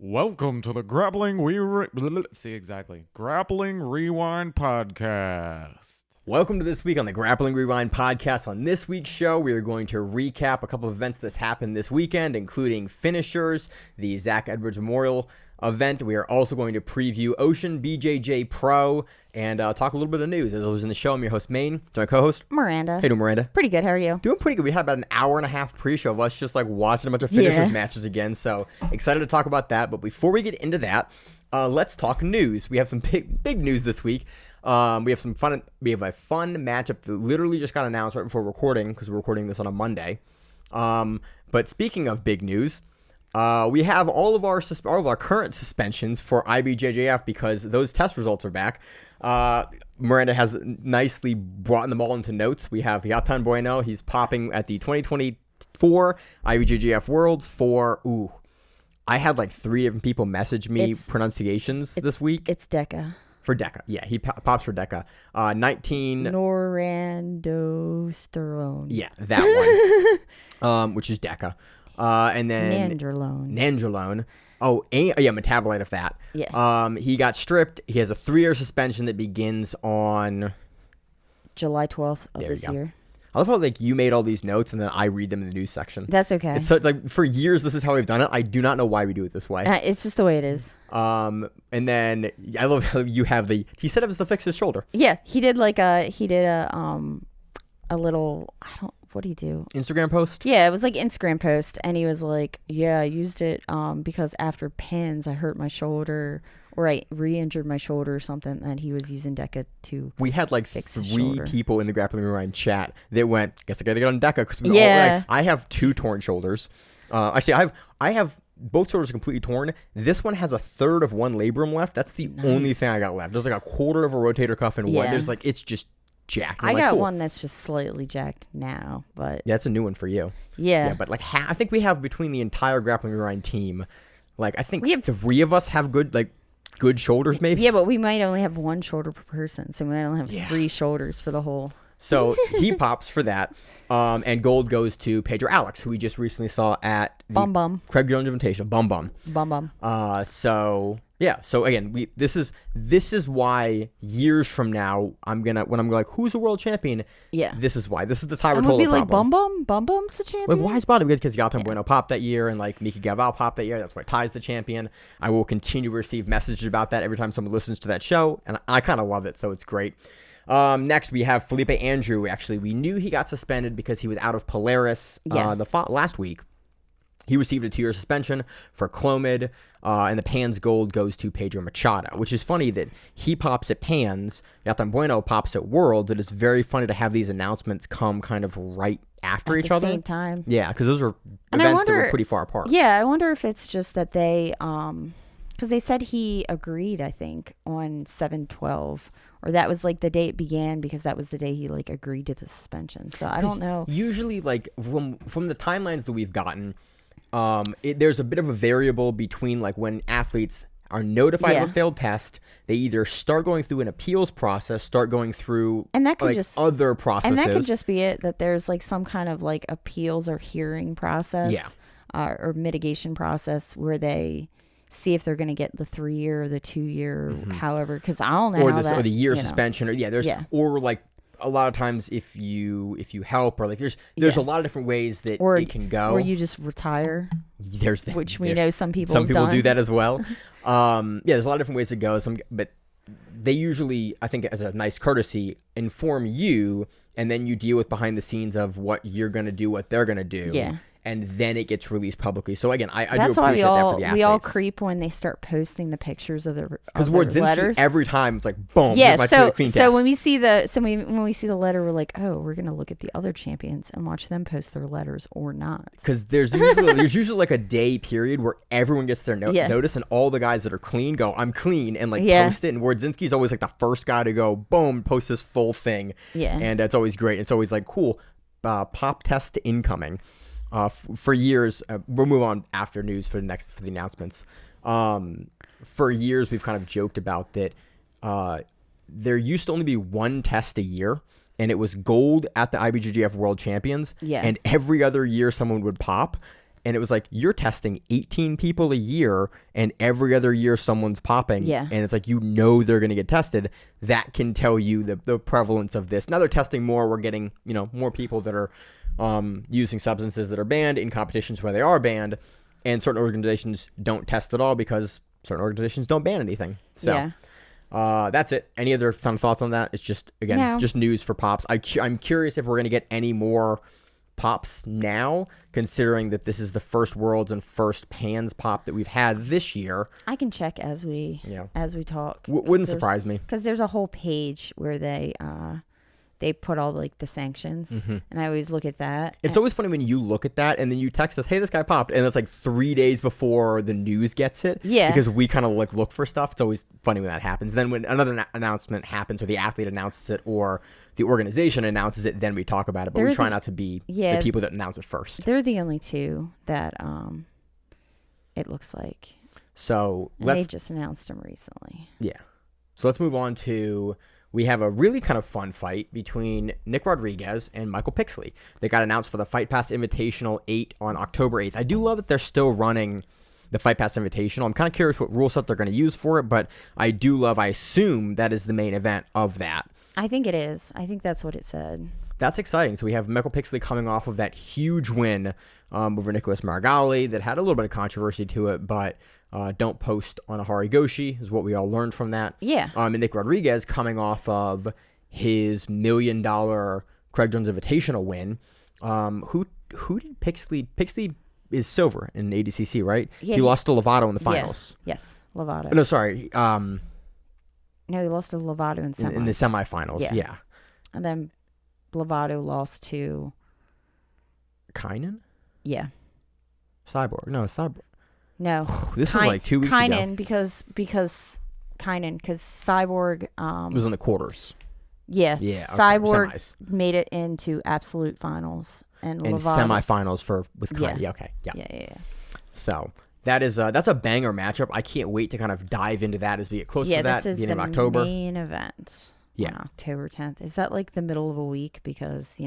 Welcome to the Grappling Grappling Rewind Podcast. Welcome to this week on the Grappling Rewind Podcast. On this week's show, we are going to recap a couple of events that's happened this weekend, including Finishers, the Zack Edwards Memorial event. We are also going to preview Ocean BJJ Pro and talk a little bit of news. As I was in the show, I'm your host, Maine. It's my co-host, Miranda. How you doing, Miranda? Pretty good. How are you? Doing pretty good. We had about an hour and a half pre-show of us just like watching a bunch of Finishers matches again. So excited to talk about that. But before we get into that, let's talk news. We have some big news this week. We have a fun matchup that literally just got announced right before recording because we're recording this on a Monday. But speaking of big news, we have all of our current suspensions for IBJJF because those test results are back. Miranda has nicely brought them all into notes. We have Yatan Bueno. He's popping at the 2024 IBJJF Worlds for, I had like 3 different people message me pronunciations this week. It's Deca. For Deca. Yeah, he pops for Deca. 19... Norandosterone. Yeah, that one. Which is Deca. And then... Nandrolone. Oh, metabolite of that. Yeah. He got stripped. He has a 3-year suspension that begins on... July 12th of this year. I love how you made all these notes and then I read them in the news section. That's okay. It's so, for years this is how we've done it. I do not know why we do it this way. It's just the way it is. And then I love how you have he said it was to fix his shoulder. Yeah, he did a little, what do you do? Instagram post? Yeah, it was like Instagram post, and he was like, yeah, I used it because after pins I hurt my shoulder, or I re-injured my shoulder or something, and he was using Deca to We had fix 3 people in the Grappling Rewind chat that went, guess I gotta get on Deca, because I have 2 torn shoulders. Actually, I have both shoulders completely torn. This one has a third of one labrum left. That's the only thing I got left. There's like a quarter of a rotator cuff and one. There's it's just jacked. I got one that's just slightly jacked now, but that's a new one for you. Yeah, but I think we have between the entire Grappling Rewind team, I think we have 3 of us have good shoulders, maybe. Yeah, but we might only have 1 shoulder per person, so we might only have 3 shoulders for the whole. So he pops for that, and gold goes to Pedro Alex, who we just recently saw at the Craig Jones Invitational. Bum bum. So again, this is why years from now when I'm like, who's the world champion? Yeah, this is why. This is the Tyra Tola problem. Like Bum Bum's the champion. Why is Bottom good? Because Yatan Bueno popped that year, and Miki Gaval popped that year. That's why Ty's the champion. I will continue to receive messages about that every time someone listens to that show, and I kind of love it, so it's great. Next, we have Felipe Andrew. Actually, we knew he got suspended because he was out of Polaris last week. He received a 2-year suspension for Clomid, and the Pans gold goes to Pedro Machado, which is funny that he pops at Pans, Yatan Bueno pops at Worlds. It is very funny to have these announcements come kind of right after each other. At the same time. Yeah, because those are events that were pretty far apart. Yeah, I wonder if it's just that they, because they said he agreed, I think, on 7/12. Or that was the day it began because that was the day he agreed to the suspension. So I don't know. Usually from the timelines that we've gotten, there's a bit of a variable between when athletes are notified of a failed test, they either start going through an appeals process, start going through and that could other processes. And that could just be it, that there's some kind of appeals or hearing process or mitigation process where they see if they're going to get the 3-year or the 2-year, however, because I don't know or the year suspension, or a lot of times if you help or there's a lot of different ways that it can go. Or you just retire. Which we know some people do that as well. There's a lot of different ways to go. But they usually, I think, as a nice courtesy, inform you, and then you deal with behind the scenes of what you're going to do, what they're going to do. Yeah. And then it gets released publicly. So again, I do appreciate that for the athletes. We all creep when they start posting the pictures of their letters. Every time it's boom. Yeah. So when we see the letter, we're like, oh, we're gonna look at the other champions and watch them post their letters or not. Because there's usually a day period where everyone gets their notice, and all the guys that are clean go, I'm clean, and post it. And Wardzinski's always the first guy to go, boom, post this full thing. Yeah. And it's always great. It's always cool. Pop test incoming. For years, we'll move on after news for the announcements. For years, we've kind of joked about that. There used to only be 1 test a year, and it was gold at the IBJJF World Champions. Yeah. And every other year, someone would pop. and it was like, you're testing 18 people a year, and every other year someone's popping. Yeah. And it's like, they're going to get tested. That can tell you the prevalence of this. Now they're testing more. We're getting, more people that are using substances that are banned in competitions where they are banned, and certain organizations don't test at all because certain organizations don't ban anything. So that's it. Any other fun thoughts on that? It's just, again, just news for pops. I'm curious if we're going to get any more pops now, considering that this is the first Worlds and first Pans pop that we've had this year. I can check as we talk. Wouldn't surprise me, because there's a whole page where they put all like the sanctions, and I always look at that. It's always funny when you look at that and then you text us, hey, this guy popped, and it's like 3 days before the news gets it. Yeah, because we kind of look for stuff. It's always funny when that happens. Then when another announcement happens, or the athlete announces it, or the organization announces it, then we talk about it. But we try not to be the people that announce it first. They're the only two that it looks like. So they just announced them recently. Yeah. So let's move on to, we have a really kind of fun fight between Nick Rodriguez and Michael Pixley. They got announced for the Fight Pass Invitational 8 on October 8th. I do love that they're still running the Fight Pass Invitational. I'm kind of curious what rule set they're going to use for it, but I assume that is the main event of that. I think it is. I think that's what it said. That's exciting. So we have Michael Pixley coming off of that huge win over Nicholas Marigali that had a little bit of controversy to it, but don't post on a Harigoshi is what we all learned from that. Yeah. And Nick Rodriguez coming off of his $1 million Craig Jones Invitational win. Who did Pixley is silver in ADCC, right? Yeah, he lost to Lovato in the finals. Yeah. Yes, Lovato. No, sorry. No, he lost to Lovato in semis. In the semifinals. Yeah. And then Lovato lost to Kynan? Yeah. Cyborg. No, Cyborg. No. This was like 2 weeks ago. Kynan because Cyborg it was in the quarters. Yes. Yeah. Okay. Cyborg Semis. made it into absolute finals and Lovato, semifinals with Kynan. Yeah. Okay. Yeah. Yeah. So that's a banger matchup. I can't wait to kind of dive into that as we get closer to that this is beginning the of October. main event. Yeah. On October 10th. Is that like the middle of a week? Because,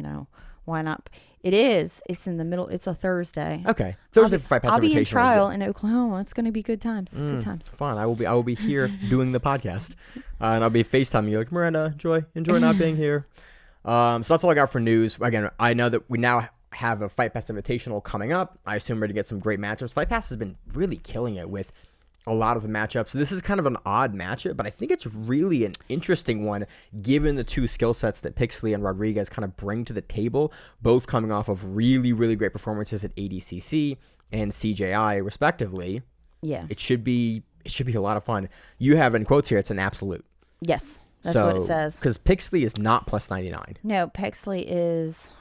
why not? It is. It's in the middle. It's a Thursday. Okay. Thursday for Fight Pass Invitational. I'll be in trial in Oklahoma. It's going to be good times. Good times. Fun. I will be here doing the podcast. And I'll be FaceTiming you like, Miranda, enjoy not being here. So that's all I got for news. Again, I know that we now have a Fight Pass Invitational coming up. I assume we're going to get some great matchups. Fight Pass has been really killing it with a lot of the matchups. This is kind of an odd matchup, but I think it's really an interesting one given the two skill sets that Pixley and Rodriguez kind of bring to the table, both coming off of really, really great performances at ADCC and CJI respectively. Yeah. It should be a lot of fun. You have in quotes here, it's an absolute. Yes. That's what it says. Because Pixley is not plus 99. No, Pixley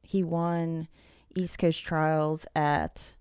he won East Coast Trials at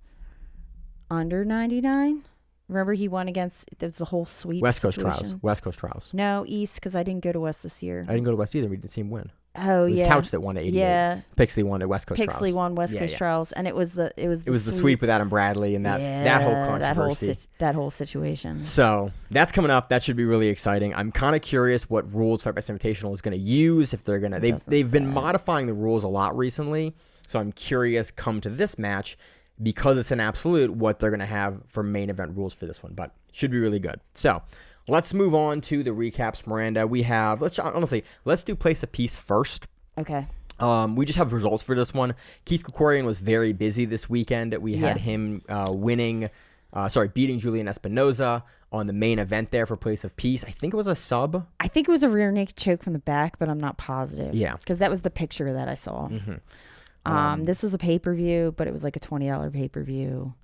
under 99. Remember, he won against, there's the whole sweep West Coast situation. Trials. No, East, because I didn't go to West this year. I didn't go to West either. We didn't see him win. Oh, it was Couch that won at 88. Yeah. Pixley won at West Coast Trials. Pixley won West Coast Trials, and it was the sweep with Adam Bradley and that whole controversy. That whole situation. So that's coming up. That should be really exciting. I'm kind of curious what rules Fight Pass Invitational is going to use. If they're going to, they've been modifying the rules a lot recently. So I'm curious, come to this match, because it's an absolute, what they're going to have for main event rules for this one. But should be really good. So let's move on to the recaps, Miranda. We have, let's do place of peace first. Okay. We just have results for this one. Keith Krikorian was very busy this weekend. We had him beating Julian Espinoza on the main event there for place of peace. I think it was a sub. I think it was a rear naked choke from the back, but I'm not positive. Yeah. Because that was the picture that I saw. Mm-hmm. This was a pay-per-view, but it was like a $20 pay-per-view,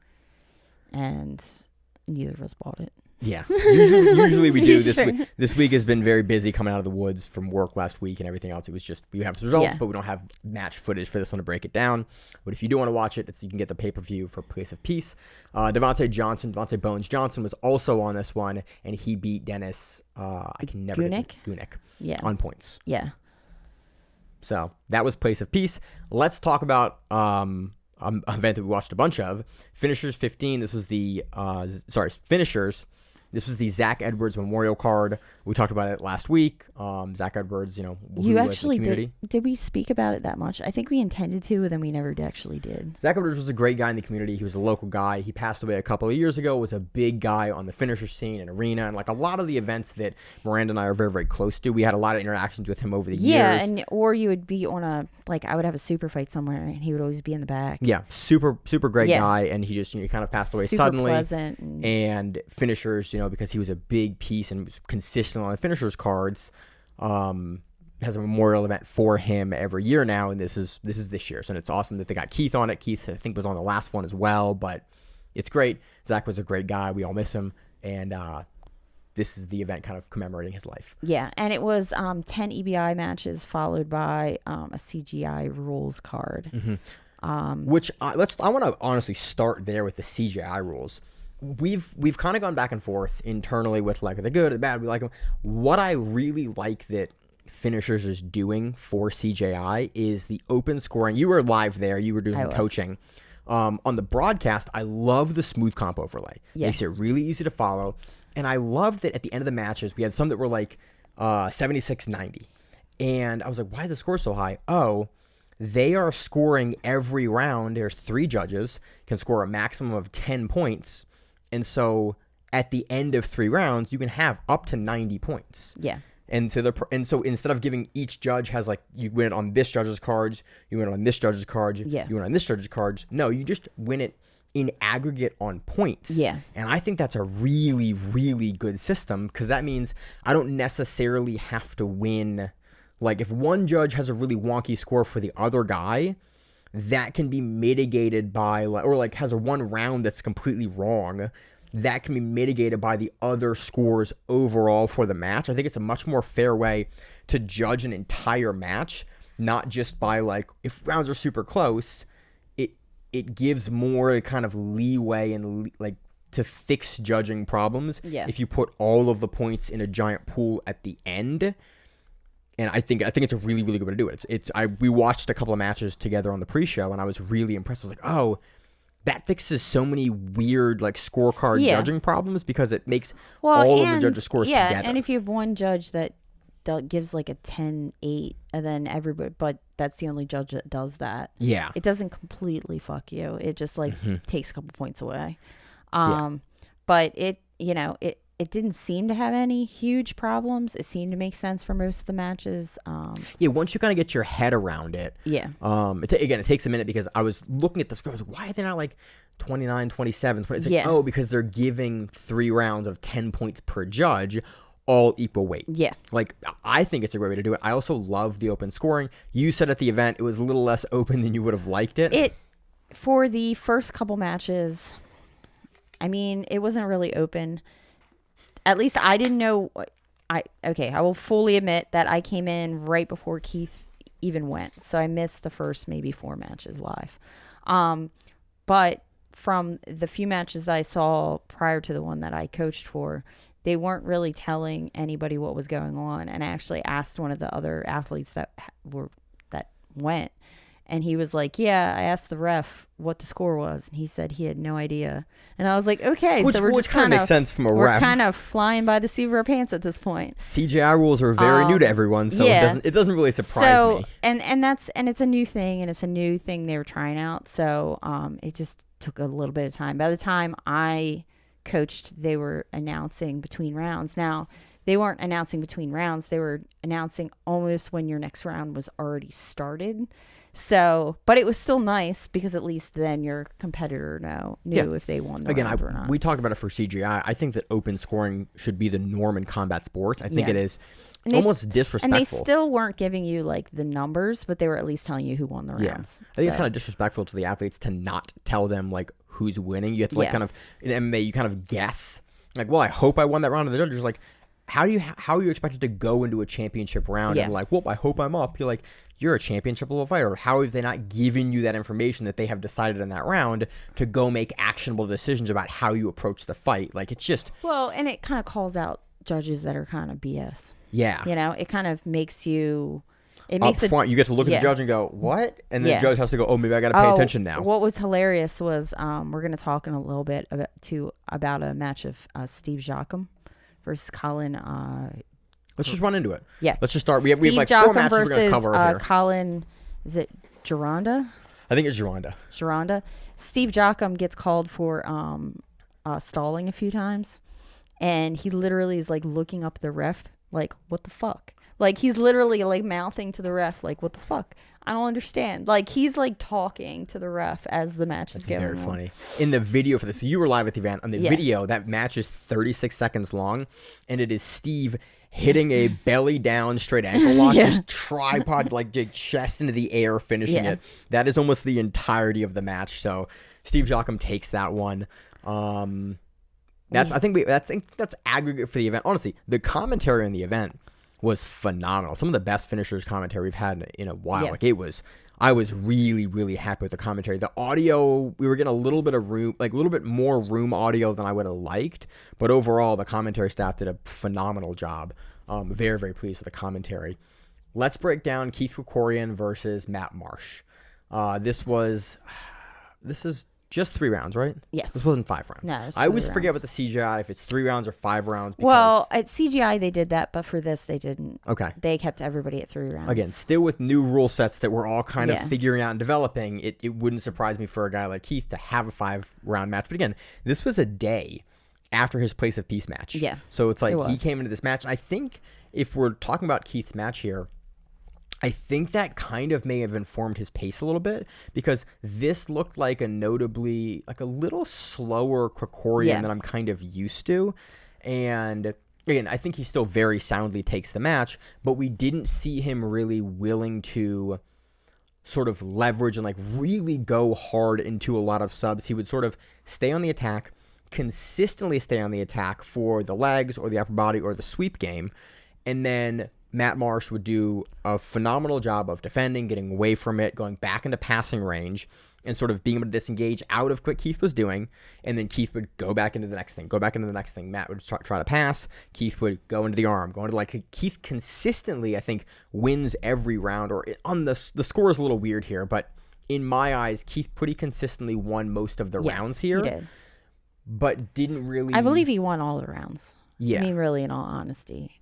and neither of us bought it. Yeah, usually we do. This week has been very busy coming out of the woods from work last week and everything else. It was just, we have results, but we don't have match footage for this one to break it down. But if you do want to watch it, you can get the pay-per-view for Place of Peace. Devontae Bones Johnson was also on this one, and he beat Dennis Gunick on points. Yeah. So that was Place of Peace. Let's talk about an event that we watched a bunch of. Finishers 15. This was the Finishers This was the Zack Edwards Memorial Card. We talked about it last week. Zack Edwards, who You was actually the community. did we speak about it that much? I think we intended to, and then we never actually did. Zack Edwards was a great guy in the community. He was a local guy. He passed away a couple of years ago. Was a big guy on the finisher scene and arena, and like a lot of the events that Miranda and I are very, very close to. We had a lot of interactions with him over the years. Yeah, or you would be on I would have a super fight somewhere, and he would always be in the back. Yeah, super great guy, and he just he kind of passed away Super suddenly. Pleasant and finishers, because he was a big piece and was consistent on the finishers cards. Has a memorial event for him every year now, and this is this year. So it's awesome that they got Keith on it. Keith, I think, was on the last one as well, but it's great. Zack was a great guy. We all miss him, and this is the event kind of commemorating his life. Yeah, and it was 10 EBI matches followed by a CGI rules card. Mm-hmm. Which I want to honestly start there with the CGI rules. We've kind of gone back and forth internally with like, are they good or bad? We like them. What I really like that Finishers is doing for CJI is the open scoring. You were live there. You were doing coaching. On the broadcast, I love the smooth comp overlay. Yeah. Makes it really easy to follow. And I love that at the end of the matches, we had some that were like 76-90. And I was like, why are the scores so high? Oh, they are scoring every round. There's 3 judges, can score a maximum of 10 points. And so at the end of 3 rounds, you can have up to 90 points. Yeah. And so instead of giving each judge has like, you win it on this judge's cards, you win it on this judge's cards, you win on this judge's cards. No, you just win it in aggregate on points. Yeah. And I think that's a really, really good system, because that means I don't necessarily have to win. Like if one judge has a really wonky score for the other guy, that can be mitigated by, or like has a one round that's completely wrong, that can be mitigated by the other scores overall for the match. I think it's a much more fair way to judge an entire match, not just by like, if rounds are super close, it gives more kind of leeway and like to fix judging problems. Yeah. If you put all of the points in a giant pool at the end. And I think it's a really, really good way to do it. We watched a couple of matches together on the pre-show, and I was really impressed. I was like, oh, that fixes so many weird like scorecard judging problems, because it makes all of the judges' scores together. Yeah, and if you have one judge that gives like a 10-8, and then everybody, but that's the only judge that does that. Yeah, it doesn't completely fuck you. It just like takes a couple points away. But it didn't seem to have any huge problems. It seemed to make sense for most of the matches. Once you kind of get your head around it. Yeah. It takes a minute, because I was looking at the scores. Why are they not like 29, 27, 20? It's like, because they're giving 3 rounds of 10 points per judge, all equal weight. Yeah. Like, I think it's a great way to do it. I also love the open scoring. You said at the event it was a little less open than you would have liked it. For the first couple matches, I mean, it wasn't really open. At least I didn't know. I will fully admit that I came in right before Keith even went, so I missed the first maybe 4 matches live. But from the few matches that I saw prior to the one that I coached for, they weren't really telling anybody what was going on. And I actually asked one of the other athletes that went, and he was like, "Yeah, I asked the ref what the score was, and he said he had no idea." And I was like, "Okay, so we're just kind of makes sense from a ref. We're kind of flying by the seat of our pants at this point." CGI rules are very new to everyone, so it doesn't really surprise me. And it's a new thing, and it's a new thing they were trying out. So it just took a little bit of time. By the time I coached, they were announcing between rounds. Now, they weren't announcing between rounds. They were announcing almost when your next round was already started. So, but it was still nice, because at least then your competitor knew if they won the round or not. We talked about it for CGI. I think that open scoring should be the norm in combat sports. I think it is almost disrespectful. And they still weren't giving you like the numbers, but they were at least telling you who won the rounds. I think it's kind of disrespectful to the athletes to not tell them like who's winning. You have to like kind of, in MMA, you kind of guess. Like, well, I hope I won that round. And the judges are like, how are you expected to go into a championship round and like, well, I hope I'm up? You're like, you're a championship level fighter. How have they not given you that information that they have decided in that round to go make actionable decisions about how you approach the fight? Like, it's just... Well, and it kind of calls out judges that are kind of BS. Yeah. It kind of makes you... It up makes it front. You get to look at yeah. the judge and go, what? And then Yeah. the judge has to go, oh, maybe I got to pay attention now. What was hilarious was we're going to talk in a little bit about a match of Steve Jochum versus Colin. Let's just run into it. Yeah. Let's just start. We have like Steve 4 Jochum matches we're going to versus, cover here. Colin, is it Gironda? I think it's Gironda. Gironda. Steve Jochum gets called for stalling a few times, and he literally is like looking up the ref, like, what the fuck? Like, he's literally like mouthing to the ref, like, what the fuck? I don't understand. Like, he's like talking to the ref as the match is going on. Very funny. In the video for this, so you were live at the event. On the video, that match is 36 seconds long, and it is Steve hitting a belly down straight ankle lock, just tripod, like chest into the air, finishing it. That is almost the entirety of the match. So Steve Jochum takes that one. I think that's aggregate for the event. Honestly, the commentary on the event was phenomenal. Some of the best finishers commentary we've had in a while. Yeah. Like I was really, really happy with the commentary. The audio, we were getting a little bit more room audio than I would have liked, but overall the commentary staff did a phenomenal job. Very, very pleased with the commentary. Let's break down Keith Krikorian versus Matt Masch. This is just 3 rounds, right? Yes. This wasn't 5 rounds. No, it was I always 3 forget rounds. with the CGI if it's 3 rounds or 5 rounds. Because, Well, at CGI they did that, but for this they didn't. Okay. They kept everybody at 3 rounds. Again, still with new rule sets that we're all kind of figuring out and developing, it wouldn't surprise me for a guy like Keith to have a 5-round match. But again, this was a day after his Place of Peace match. Yeah. So it's like It he was. came into this match. I think if we're talking about Keith's match here, I think that kind of may have informed his pace a little bit, because this looked like a little slower Krikorian than I'm kind of used to. And again, I think he still very soundly takes the match, but we didn't see him really willing to sort of leverage and like really go hard into a lot of subs. He would sort of stay on the attack, consistently stay on the attack for the legs or the upper body or the sweep game, and then Matt Masch would do a phenomenal job of defending, getting away from it, going back into passing range, and sort of being able to disengage out of what Keith was doing. And then Keith would go back into the next thing, Matt would try to pass. Keith would go into the arm, Keith consistently, I think, wins every round. Or on the score is a little weird here, but in my eyes, Keith pretty consistently won most of the rounds here. He did. But didn't really. I believe he won all the rounds. Yeah. I mean, really, in all honesty.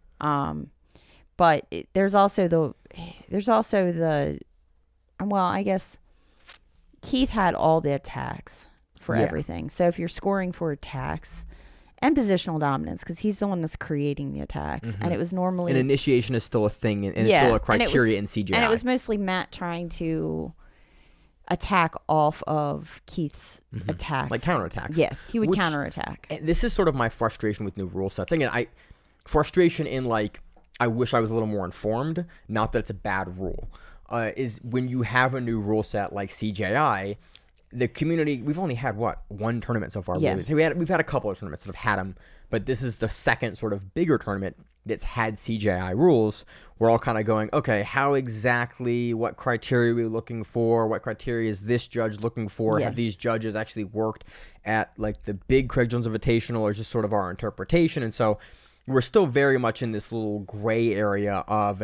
But there's also the I guess Keith had all the attacks for everything. So if you're scoring for attacks and positional dominance, because he's the one that's creating the attacks, and it was normally And initiation is still a thing, and it's still a criteria in CGI. And it was mostly Matt trying to attack off of Keith's attacks. like counterattacks. Yeah, he would Which- counterattack. And this is sort of my frustration with new rule sets. Again, frustration in like, I wish I was a little more informed. Not that it's a bad rule. Is when you have a new rule set like CJI, the community. We've only had one tournament so far. Yeah. Really. So we've had a couple of tournaments that have had them, but this is the second sort of bigger tournament that's had CJI rules. We're all kind of going, okay, how exactly? What criteria are we looking for? What criteria is this judge looking for? Yeah. Have these judges actually worked at like the big Craig Jones Invitational, or just sort of our interpretation? And so we're still very much in this little gray area of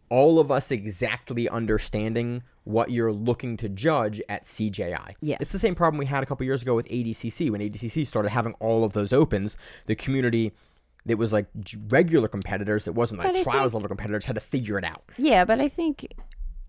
all of us exactly understanding what you're looking to judge at CJI. Yeah. It's the same problem we had a couple years ago with ADCC. When ADCC started having all of those opens, the community that was like regular competitors, that wasn't like trials level competitors, had to figure it out. Yeah, but I think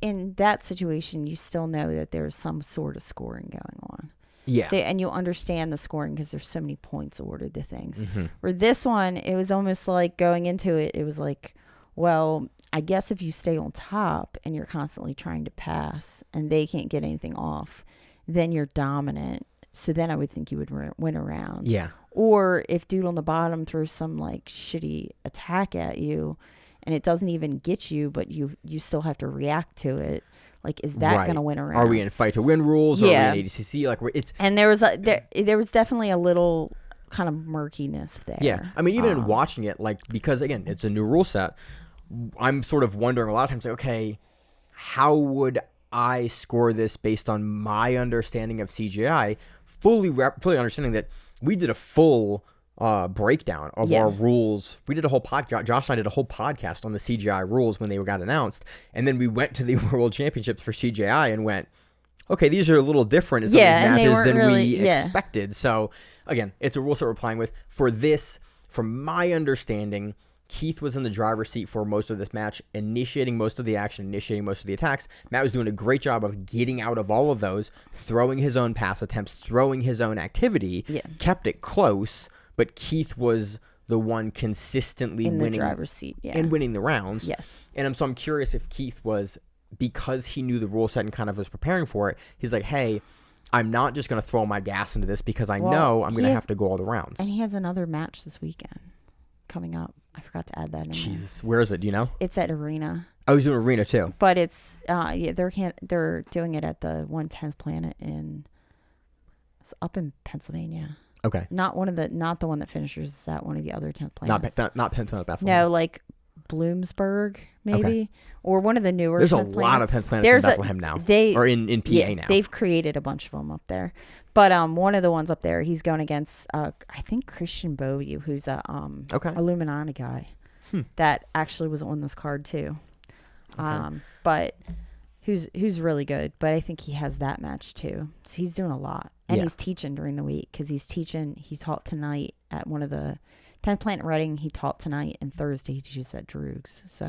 in that situation, you still know that there's some sort of scoring going on. Yeah. So, and you'll understand the scoring because there's so many points awarded to things. Mm-hmm. Where this one, it was almost like going into it, it was like, well, I guess if you stay on top and you're constantly trying to pass and they can't get anything off, then you're dominant. So then I would think you would win a round. Yeah. Or if dude on the bottom throws some like shitty attack at you and it doesn't even get you, but you still have to react to it. Like, is that going to win a round? Are we in fight to win rules? Yeah. Are we in ADCC? Like, it's. And there was definitely a little kind of murkiness there. Yeah. I mean, even in watching it, like, because again, it's a new rule set, I'm sort of wondering a lot of times, like, okay, how would I score this based on my understanding of CGI, fully understanding that we did a full breakdown of our rules. We did a whole podcast. Josh and I did a whole podcast on the CGI rules when they got announced, and then we went to the World Championships for CGI and went, okay, these are a little different in some of these matches than we expected. So again, it's a rule set we're playing with. For this, from my understanding, Keith was in the driver's seat for most of this match, initiating most of the action, initiating most of the attacks. Matt was doing a great job of getting out of all of those, throwing his own pass attempts, throwing his own activity, kept it close, but Keith was the one consistently in winning the driver's seat and winning the rounds. Yes. And so I'm curious if Keith was, because he knew the rule set and kind of was preparing for it, he's like, hey, I'm not just going to throw my gas into this because I know I'm going to have to go all the rounds. And he has another match this weekend coming up. I forgot to add that in. Jesus, where is it? Do you know? It's at Arena. I was doing Arena too. But it's they're doing it at the 110th Planet it's up in Pennsylvania. Okay. Not the one that Finishers is at, one of the other 10th planets. Not Pennsylvania, Bethlehem. No, like Bloomsburg maybe, or one of the newer. There's 10th a lot of 10th planets in Bethlehem now. Or in PA now. They've created a bunch of them up there. But one of the ones up there, he's going against I think Christian Bovey, who's a Illuminati guy that actually was on this card too. But who's really good. But I think he has that match too. So he's doing a lot, and he's teaching during the week because he's teaching. He taught tonight at one of the 10th Planet Reading. He taught tonight, and Thursday he teaches at Droogs. So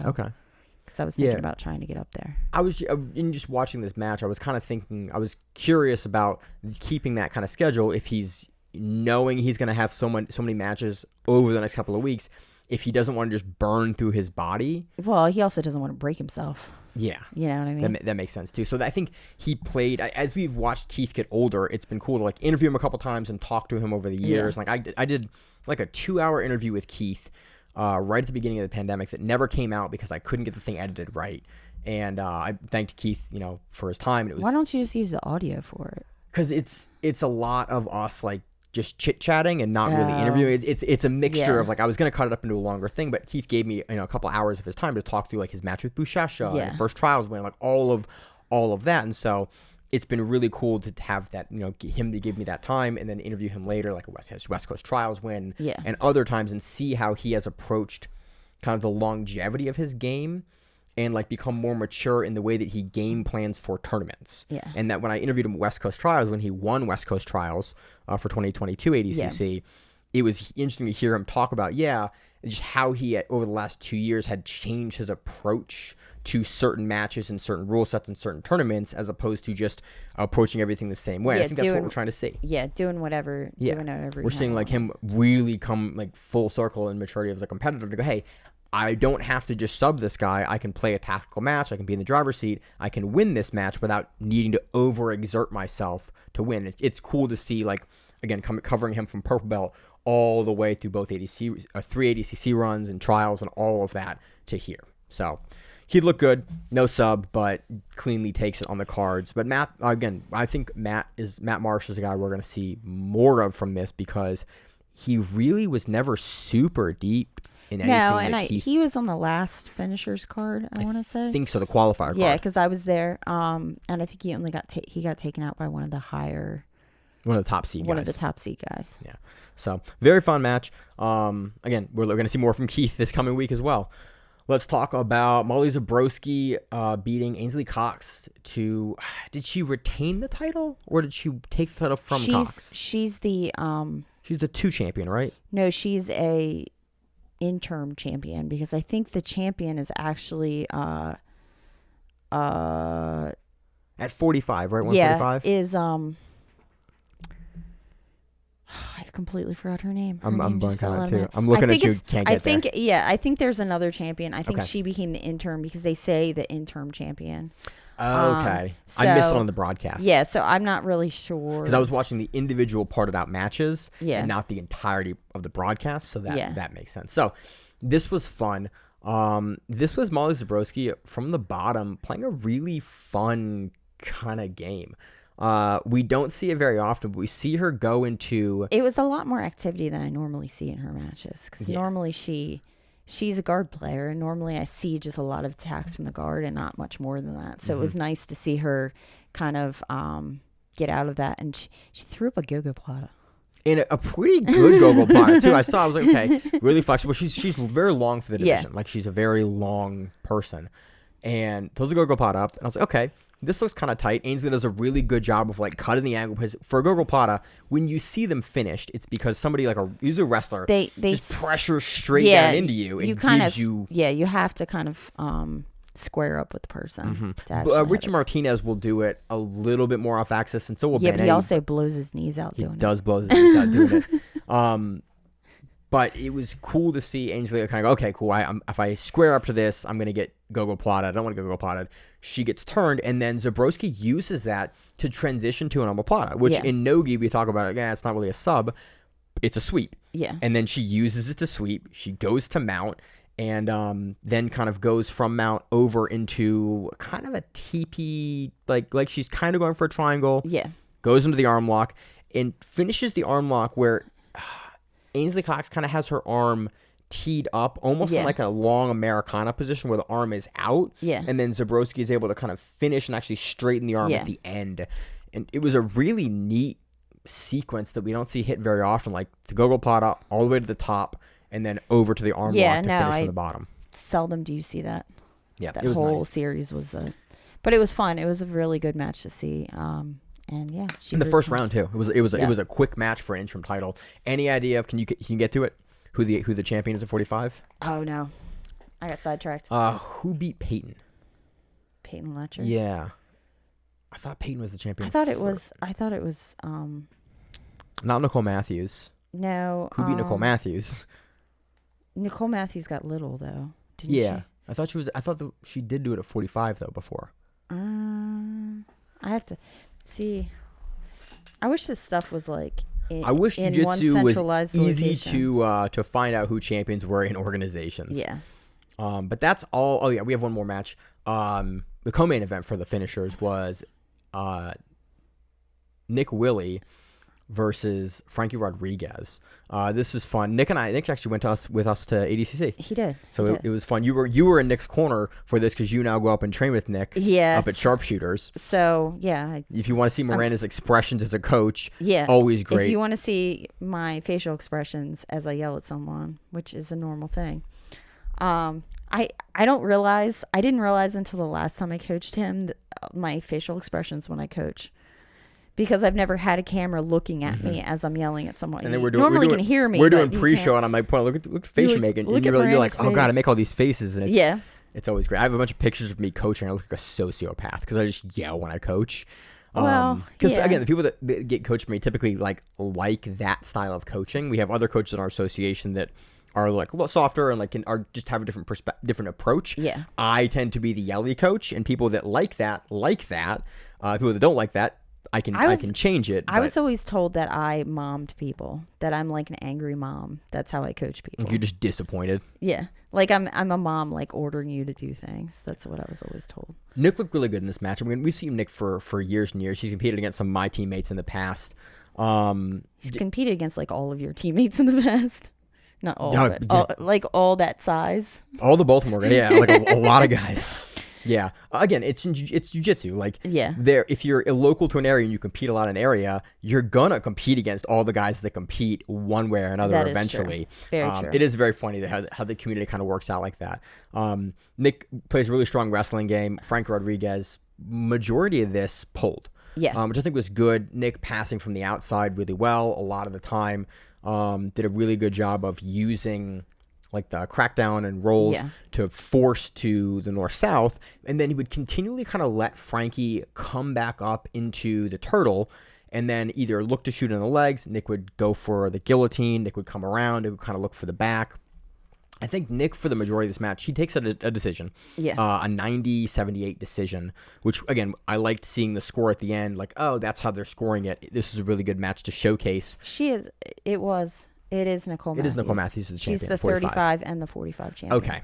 because I was thinking about trying to get up there. I was in just watching this match. I was kind of thinking. I was curious about keeping that kind of schedule. If he's knowing he's going to have so many matches over the next couple of weeks, if he doesn't want to just burn through his body. Well, he also doesn't want to break himself. Yeah, you know what I mean. That makes sense too. So I think he played. As we've watched Keith get older, it's been cool to like interview him a couple times and talk to him over the years. Like I did like a 2-hour interview with Keith. Right at the beginning of the pandemic that never came out because I couldn't get the thing edited right. And I thanked Keith, for his time. And it was, why don't you just use the audio for it? Because it's a lot of us like just chit-chatting and not really interviewing. It's a mixture of like, I was going to cut it up into a longer thing, but Keith gave me a couple hours of his time to talk through like his match with Bushasha and first trials win, like all of that. And so it's been really cool to have that, him to give me that time and then interview him later, like a West Coast Trials win and other times, and see how he has approached kind of the longevity of his game and like become more mature in the way that he game plans for tournaments. Yeah. And that when I interviewed him at West Coast Trials, when he won West Coast Trials for 2022 ADCC, it was interesting to hear him talk about, just how he over the last 2 years had changed his approach to certain matches and certain rule sets and certain tournaments, as opposed to just approaching everything the same way. I think that's what we're trying to see. Yeah, doing whatever. We're seeing like him really come like full circle in maturity as a competitor to go, hey, I don't have to just sub this guy. I can play a tactical match. I can be in the driver's seat. I can win this match without needing to overexert myself to win. It's cool to see, like, again, covering him from purple belt all the way through both 3 ADCC runs and trials and all of that to here. So he looked good, no sub, but cleanly takes it on the cards. But Matt, again, I think Matt Masch is a guy we're going to see more of from this, because he really was never super deep in anything. No, and he was on the last Finishers card, I want to say. I think so, the qualifier card. Yeah, because I was there, and I think he only got taken out by one of the top seed guys. One of the top seed guys. Yeah. So, very fun match. Again, we're going to see more from Keith this coming week as well. Let's talk about Molli Zborowski beating Ansley Cox to... Did she retain the title, or did she take the title from Cox? She's the... She's the 2 champion, right? No, she's a interim champion, because I think the champion is actually... At 45, right? 145? Yeah, is... I completely forgot her name. I'm blanking on it too. I'm looking at you. Can't get there. Yeah, I think there's another champion. I think she became the interim, because they say the interim champion. Okay. I missed it on the broadcast. Yeah, so I'm not really sure. Because I was watching the individual parted out matches and not the entirety of the broadcast, so that makes sense. So this was fun. This was Molli Zborowski from the bottom playing a really fun kind of game. We don't see it very often, but we see her go into... It was a lot more activity than I normally see in her matches, because normally she's a guard player, and normally I see just a lot of attacks from the guard and not much more than that. So it was nice to see her kind of get out of that, and she threw up a gogoplata. And a pretty good gogoplata too. I was like, okay, really flexible. She's very long for the division. Like she's a very long person. And throws the gogoplata up, and I was like, okay, this looks kind of tight. Ansley does a really good job of like cutting the angle because for a gogoplata, when you see them finished, it's because somebody like usually a wrestler they just pressure straight down into you and gives you. Yeah, you have to kind of square up with the person. Richie Martinez will do it a little bit more off axis, and so will yeah, Benetti. but he also blows his knees out doing it. He does blow his knees out doing it. But it was cool to see Ansley kind of go, okay, cool. If I square up to this, I'm going to get gogoplata. I don't want to gogoplata. She gets turned, and then Zborowski uses that to transition to an omoplata, which in no-gi we talk about, again, it's not really a sub. It's a sweep. Yeah. And then she uses it to sweep. She goes to mount, and then kind of goes from mount over into kind of a TP, like she's kind of going for a triangle. Yeah. Goes into the arm lock, and finishes the arm lock where Ansley Cox kind of has her arm teed up almost in like a long Americana position where the arm is out. Yeah. And then Zborowski is able to kind of finish and actually straighten the arm at the end. And it was a really neat sequence that we don't see hit very often, like the gogoplata all the way to the top and then over to the arm lock to finish from the bottom. Seldom do you see that. Yeah, that it was whole nice. series was but it was fun. It was a really good match to see. And yeah, in the first round too. It was a quick match for an interim title. Any idea? Can you get to it? Who the champion is at 45? Oh no, I got sidetracked. Who beat Peyton? Peyton Letcher. Yeah, I thought Peyton was the champion. I thought it was. Not Nicole Matthews. No. Who beat Nicole Matthews? Nicole Matthews got little though. Didn't Yeah, she? I thought she was. I thought she did do it at 45 though before. I have to see. I wish this stuff was like. I wish jiu-jitsu was easy location. to find out who champions were in organizations. Yeah. But that's all. Oh yeah, we have one more match. The co-main event for the finishers was Nick Willie versus Frankie Rodriguez. This is fun. Nick actually went with us to ADCC. He did. So it was fun. You were in Nick's corner for this because you now go up and train with Nick. Yes. Up at Sharpshooters. So yeah. If you want to see Miranda's expressions as a coach, yeah, always great. If you want to see my facial expressions as I yell at someone, which is a normal thing, I didn't realize until the last time I coached him that my facial expressions when I coach. Because I've never had a camera looking at me as I'm yelling at someone. And then normally can hear me. We're doing pre-show, and I'm like, look at the face you're making. And you're like, oh god, I make all these faces, and it's always great. I have a bunch of pictures of me coaching. I look like a sociopath because I just yell when I coach. Because again, the people that get coached from me typically like that style of coaching. We have other coaches in our association that are like a little softer and like are just have a different approach. Yeah, I tend to be the yelly coach, and people that like that. People that don't like that. I can change it. I was always told that I mommed people, that I'm like an angry mom. That's how I coach people. You're just disappointed. Yeah. Like I'm a mom, like ordering you to do things. That's what I was always told. Nick looked really good in this match. I mean, we've seen Nick for years and years. He's competed against some of my teammates in the past. He's competed against like all of your teammates in the past. Not all, but all that size. All the Baltimore guys. Yeah, like a lot of guys. Yeah. Again, it's jiu-jitsu. Like, if you're local to an area and you compete a lot in an area, you're gonna compete against all the guys that compete one way or another that eventually. Is true. Very true. It is very funny how the community kind of works out like that. Nick plays a really strong wrestling game. Frank Rodriguez, majority of this pulled. Yeah. Which I think was good. Nick passing from the outside really well a lot of the time. Did a really good job of using like the crackdown and rolls to force to the north-south. And then he would continually kind of let Frankie come back up into the turtle and then either look to shoot in the legs. Nick would go for the guillotine. Nick would come around. It would kind of look for the back. I think Nick, for the majority of this match, he takes a decision. Yeah. A 90-78 decision, which, again, I liked seeing the score at the end. Like, oh, that's how they're scoring it. This is a really good match to showcase. It is Nicole Matthews. It is Nicole Matthews, the champion. She's the 35 and the 45 champion. Okay.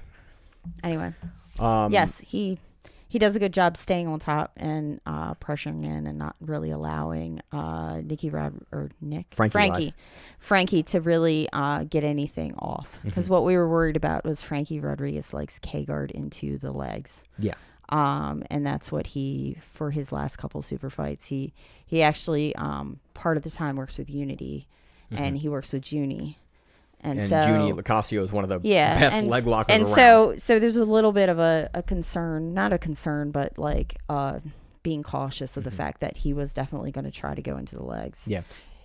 Anyway. Yes, he does a good job staying on top and pressuring in and not really allowing Frankie to really get anything off. Because what we were worried about was Frankie Rodriguez likes K-guard into the legs. Yeah. And that's what for his last couple super fights, he actually part of the time works with Unity. and he works with Junie. And And so Junie Locascio is one of the yeah, best and, leg lockers and around. so there's a little bit of a concern, not a concern, but like being cautious of the fact that he was definitely going to try to go into the legs. Yeah.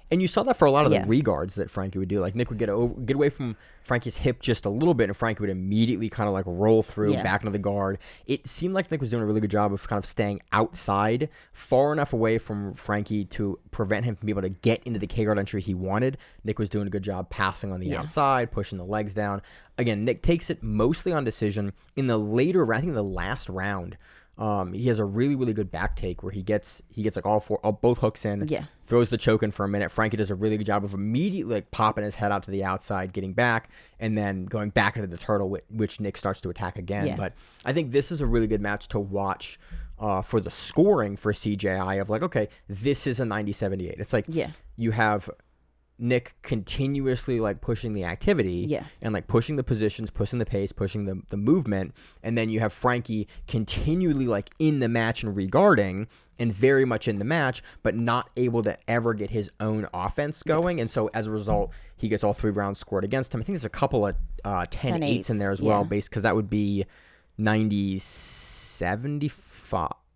And you saw that for a lot of Yeah. the reguards that Frankie would do. Like Nick would get away from Frankie's hip just a little bit, and Frankie would immediately kind of like roll through Yeah. back into the guard. It seemed like Nick was doing a really good job of kind of staying outside, far enough away from Frankie to prevent him from being able to get into the K-guard entry he wanted. Nick was doing a good job passing on the outside, pushing the legs down. Again, Nick takes it mostly on decision. In the later, I think the last round, he has a really, really good back take where he gets like both hooks in, throws the choke in for a minute. Frankie does a really good job of immediately like popping his head out to the outside, getting back, and then going back into the turtle, which Nick starts to attack again. Yeah. But I think this is a really good match to watch for the scoring for CJI of like, okay, this is a 90-78. It's like you have Nick continuously like pushing the activity and like pushing the positions, pushing the pace, pushing the movement. And then you have Frankie continually like in the match and regarding and very much in the match, but not able to ever get his own offense going. And so as a result, he gets all 3 rounds scored against him. I think there's a couple of 10-8s in there as well, because that would be 90-75.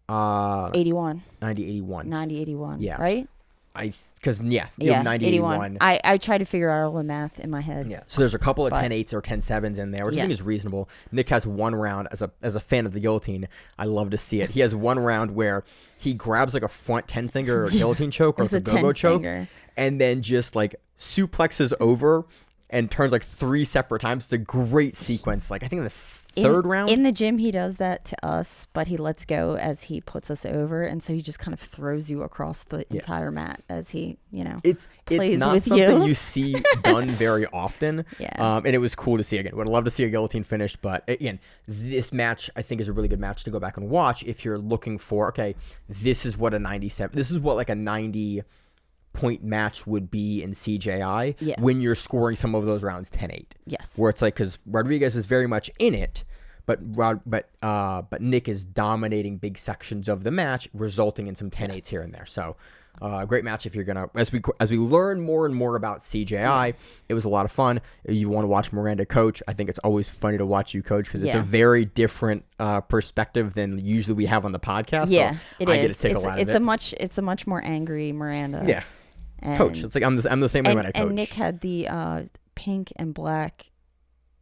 81. 90-81. 90-81. Yeah. Right? Because you have 90-81. I tried to figure out all the math in my head. Yeah. So there's a couple of 10-8s or 10-7s in there, which I think is reasonable. Nick has one round as a fan of the guillotine. I love to see it. He has one round where he grabs like a front 10-finger guillotine choke or a go-go choke, and then just like suplexes over and turns like 3 separate times. It's a great sequence. Like I think in the third round in the gym, he does that to us, but he lets go as he puts us over, and so he just kind of throws you across the entire mat as he, it's plays not with something you. you see done very often. And it was cool to see again. Would love to see a guillotine finish, but again, this match I think is a really good match to go back and watch if you're looking for. Okay, this is what a 97. This is what like a 90-point match would be in CJI when you're scoring some of those rounds 10-8. Yes. Where it's like, because Rodriguez is very much in it, but Nick is dominating big sections of the match, resulting in some 10-8s here and there. So great match if you're gonna as we learn more and more about CJI. It was a lot of fun. You want to watch Miranda coach? I think it's always funny to watch you coach because it's a very different perspective than usually we have on the podcast. Yeah, so it I is. get to take a lot of it. It's a much more angry Miranda. Yeah. And, coach. It's like I'm the same way when I coach. And Nick had the pink and black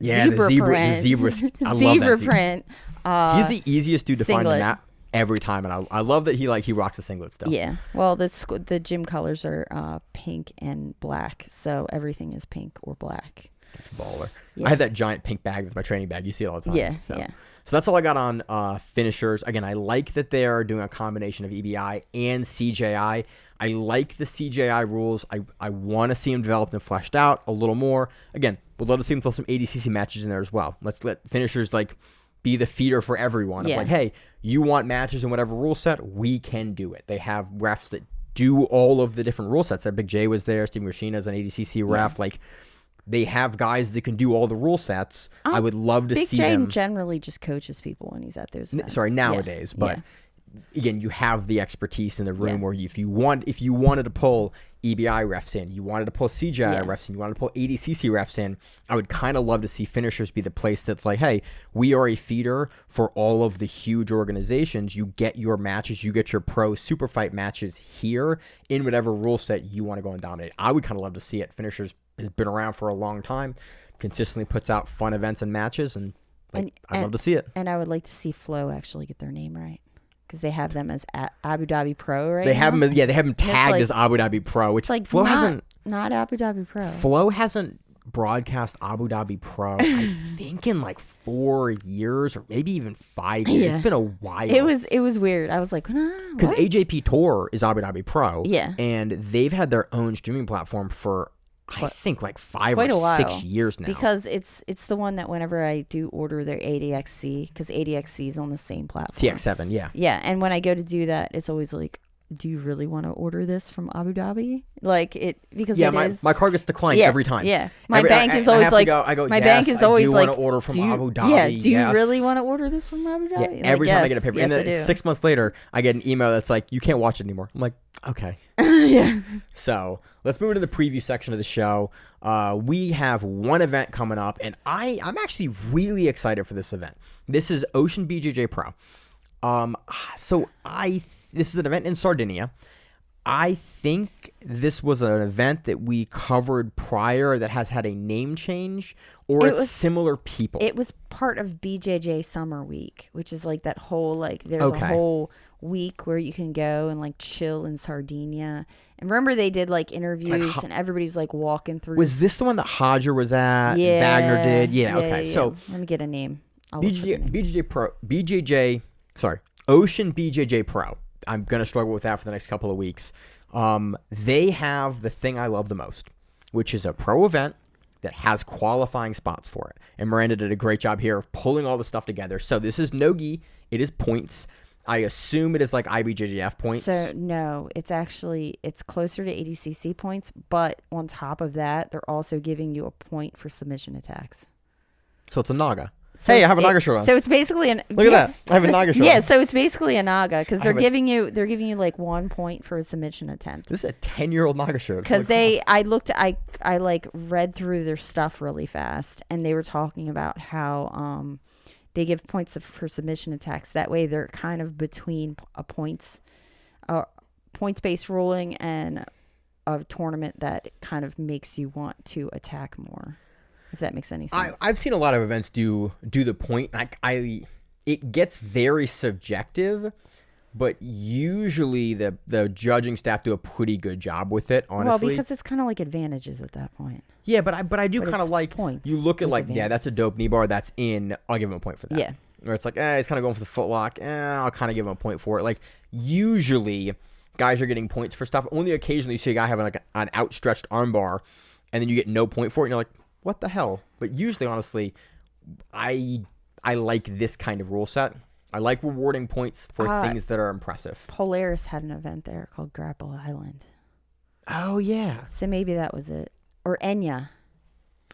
zebra print. the zebra. I love that zebra print. He's the easiest dude to find singlet. in that every time, and I love that he rocks a singlet still. Yeah. Well, the gym colors are pink and black, so everything is pink or black. It's baller. Yeah. I have that giant pink bag that's my training bag. You see it all the time. Yeah. So. Yeah. So that's all I got on finishers. Again, I like that they're doing a combination of EBI and CJI. I like the CJI rules. I want to see them developed and fleshed out a little more. Again, would love to see them throw some ADCC matches in there as well. Let's let finishers be the feeder for everyone. Yeah. Of hey, you want matches in whatever rule set, we can do it. They have refs that do all of the different rule sets. That Big J was there. Steven Rashina is an ADCC ref. Yeah. They have guys that can do all the rule sets. I would love to see them. Big J generally just coaches people when he's at those events. Nowadays, but again, you have the expertise in the room where if you wanted to pull EBI refs in, you wanted to pull CJI refs in, you wanted to pull ADCC refs in, I would kind of love to see finishers be the place that's like, hey, we are a feeder for all of the huge organizations. You get your matches, you get your pro super fight matches here in whatever rule set you want to go and dominate. I would kind of love to see it. Finishers has been around for a long time, consistently puts out fun events and matches, and I'd love to see it. And I would like to see Flow actually get their name right, because they have them as Abu Dhabi Pro right They now. have them, they have them tagged as Abu Dhabi Pro, which it's Flow hasn't. Not Abu Dhabi Pro. Flow hasn't broadcast Abu Dhabi Pro, I think, in 4 years or maybe even 5 years. Yeah. It's been a while. It was weird. I was like, because what? AJP Tour is Abu Dhabi Pro. Yeah. And they've had their own streaming platform for I think 5 quite a or while, 6 years now. Because it's the one that whenever I do order their ADXC, because ADXC is on the same platform. TX7, yeah. Yeah, and when I go to do that, it's always like, do you really want to order this from Abu Dhabi? Because my card gets declined every time. Yeah, my bank is always like, I go, my yes, bank is always I do like, want to order from Abu Dhabi. Yeah, do you yes. really want to order this from Abu Dhabi? Yeah, every time I get a paper. Yes, and I then do. 6 months later, I get an email that's like, you can't watch it anymore. I'm like, okay. Yeah. So let's move into the preview section of the show. We have one event coming up, and I'm actually really excited for this event. This is Ocean BJJ Pro. This is an event in Sardinia. I think this was an event that we covered prior that has had a name change, or it's similar people. It was part of BJJ Summer Week, which is like that whole, like, there's a whole week where you can go and like chill in Sardinia. And remember they did like interviews and everybody's like walking through. Was this the one that Hodger was at? Yeah. Wagner did? Yeah, okay. Yeah. So let me get a name. Ocean BJJ Pro. I'm going to struggle with that for the next couple of weeks. They have the thing I love the most, which is a pro event that has qualifying spots for it. And Miranda did a great job here of pulling all the stuff together. So this is no-gi. It is points. I assume it is like IBJJF points. So no, it's closer to ADCC points, but on top of that, they're also giving you a point for submission attacks. So it's a Naga. So hey, I have a Naga shirt on. So it's basically look at that. I have a Naga shirt on. Yeah, so it's basically a Naga because they're giving you like 1 point for a submission attempt. This is a 10-year-old Naga shirt. Because I like read through their stuff really fast, and they were talking about how they give points for submission attacks. That way, they're kind of between a points-based ruling and a tournament that kind of makes you want to attack more. If that makes any sense. I've seen a lot of events do the point. It gets very subjective, but usually the judging staff do a pretty good job with it, honestly. Well, because it's kind of like advantages at that point. Yeah, but I do kind of like points. You look at like advantages. that's a dope knee bar. That's in. I'll give him a point for that. Yeah. Or it's like he's kind of going for the foot lock. I'll kind of give him a point for it. Like usually, guys are getting points for stuff. Only occasionally you see a guy having like an outstretched arm bar, and then you get no point for it, and you're like, what the hell? But usually, honestly, I like this kind of rule set. I like rewarding points for things that are impressive. Polaris had an event there called Grapple Island. Oh, yeah. So maybe that was it. Or Enya.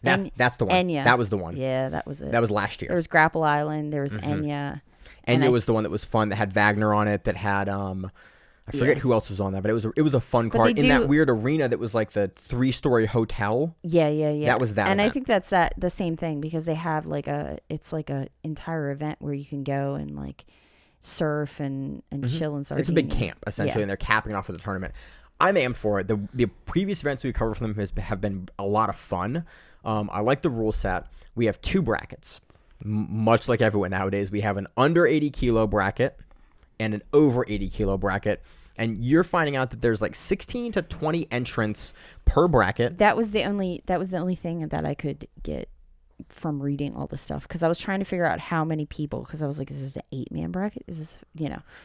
That's the one. Enya. That was the one. Yeah, that was it. That was last year. There was Grapple Island. There was Enya. Enya was the one that was fun, that had Wagner on it, that had... I forget who else was on that, but it was a fun card in that weird arena that was like the 3-story hotel. Yeah. That was that. And event. I think that's the same thing because they have like it's like a entire event where you can go and like surf and chill and Sardinia. It's a big camp essentially, and they're capping off with the tournament. I'm amped for it. The previous events we covered from them have been a lot of fun. I like the rule set. We have 2 brackets, much like everyone nowadays. We have an under 80 kilo bracket and an over 80 kilo bracket. And you're finding out that there's like 16 to 20 entrants per bracket. That was the only thing that I could get from reading all the stuff because I was trying to figure out how many people because I was like, is this an 8-man bracket? Is this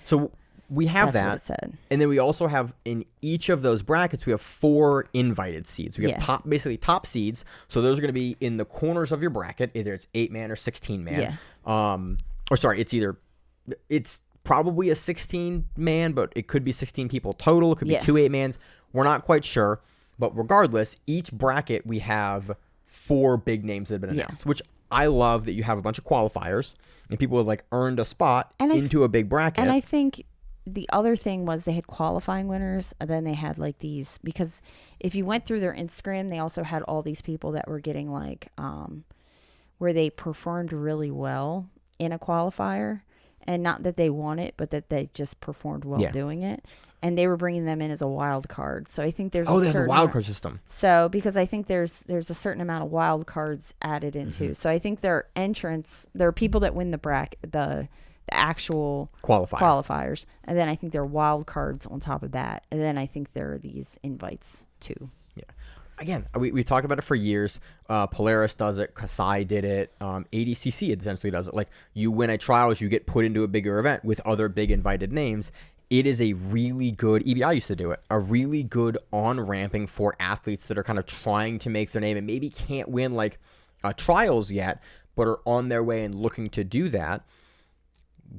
So we have that's that. what it said. And then we also have in each of those brackets we have 4 invited seeds. We have top seeds. So those are going to be in the corners of your bracket. Either it's 8-man or 16-man. Yeah. It's probably a 16-man, but it could be 16 people total. It could be 2 8-mans. We're not quite sure. But regardless, each bracket we have 4 big names that have been announced, which I love that you have a bunch of qualifiers and people have like earned a spot into a big bracket. And I think the other thing was they had qualifying winners, and then they had like these, because if you went through their Instagram, they also had all these people that were getting like, where they performed really well in a qualifier. And not that they won it, but that they just performed well doing it. And they were bringing them in as a wild card. So I think there's they have the wild card system. So because I think there's a certain amount of wild cards added into. So I think their entrants, there are people that win the actual qualifiers. And then I think there are wild cards on top of that. And then I think there are these invites too. Yeah. Again, we talked about it for years. Polaris does it. Kasai did it. ADCC essentially does it. Like, you win a trials, you get put into a bigger event with other big invited names. It is a really good, EBI used to do it, a really good on-ramping for athletes that are kind of trying to make their name and maybe can't win like trials yet, but are on their way and looking to do that,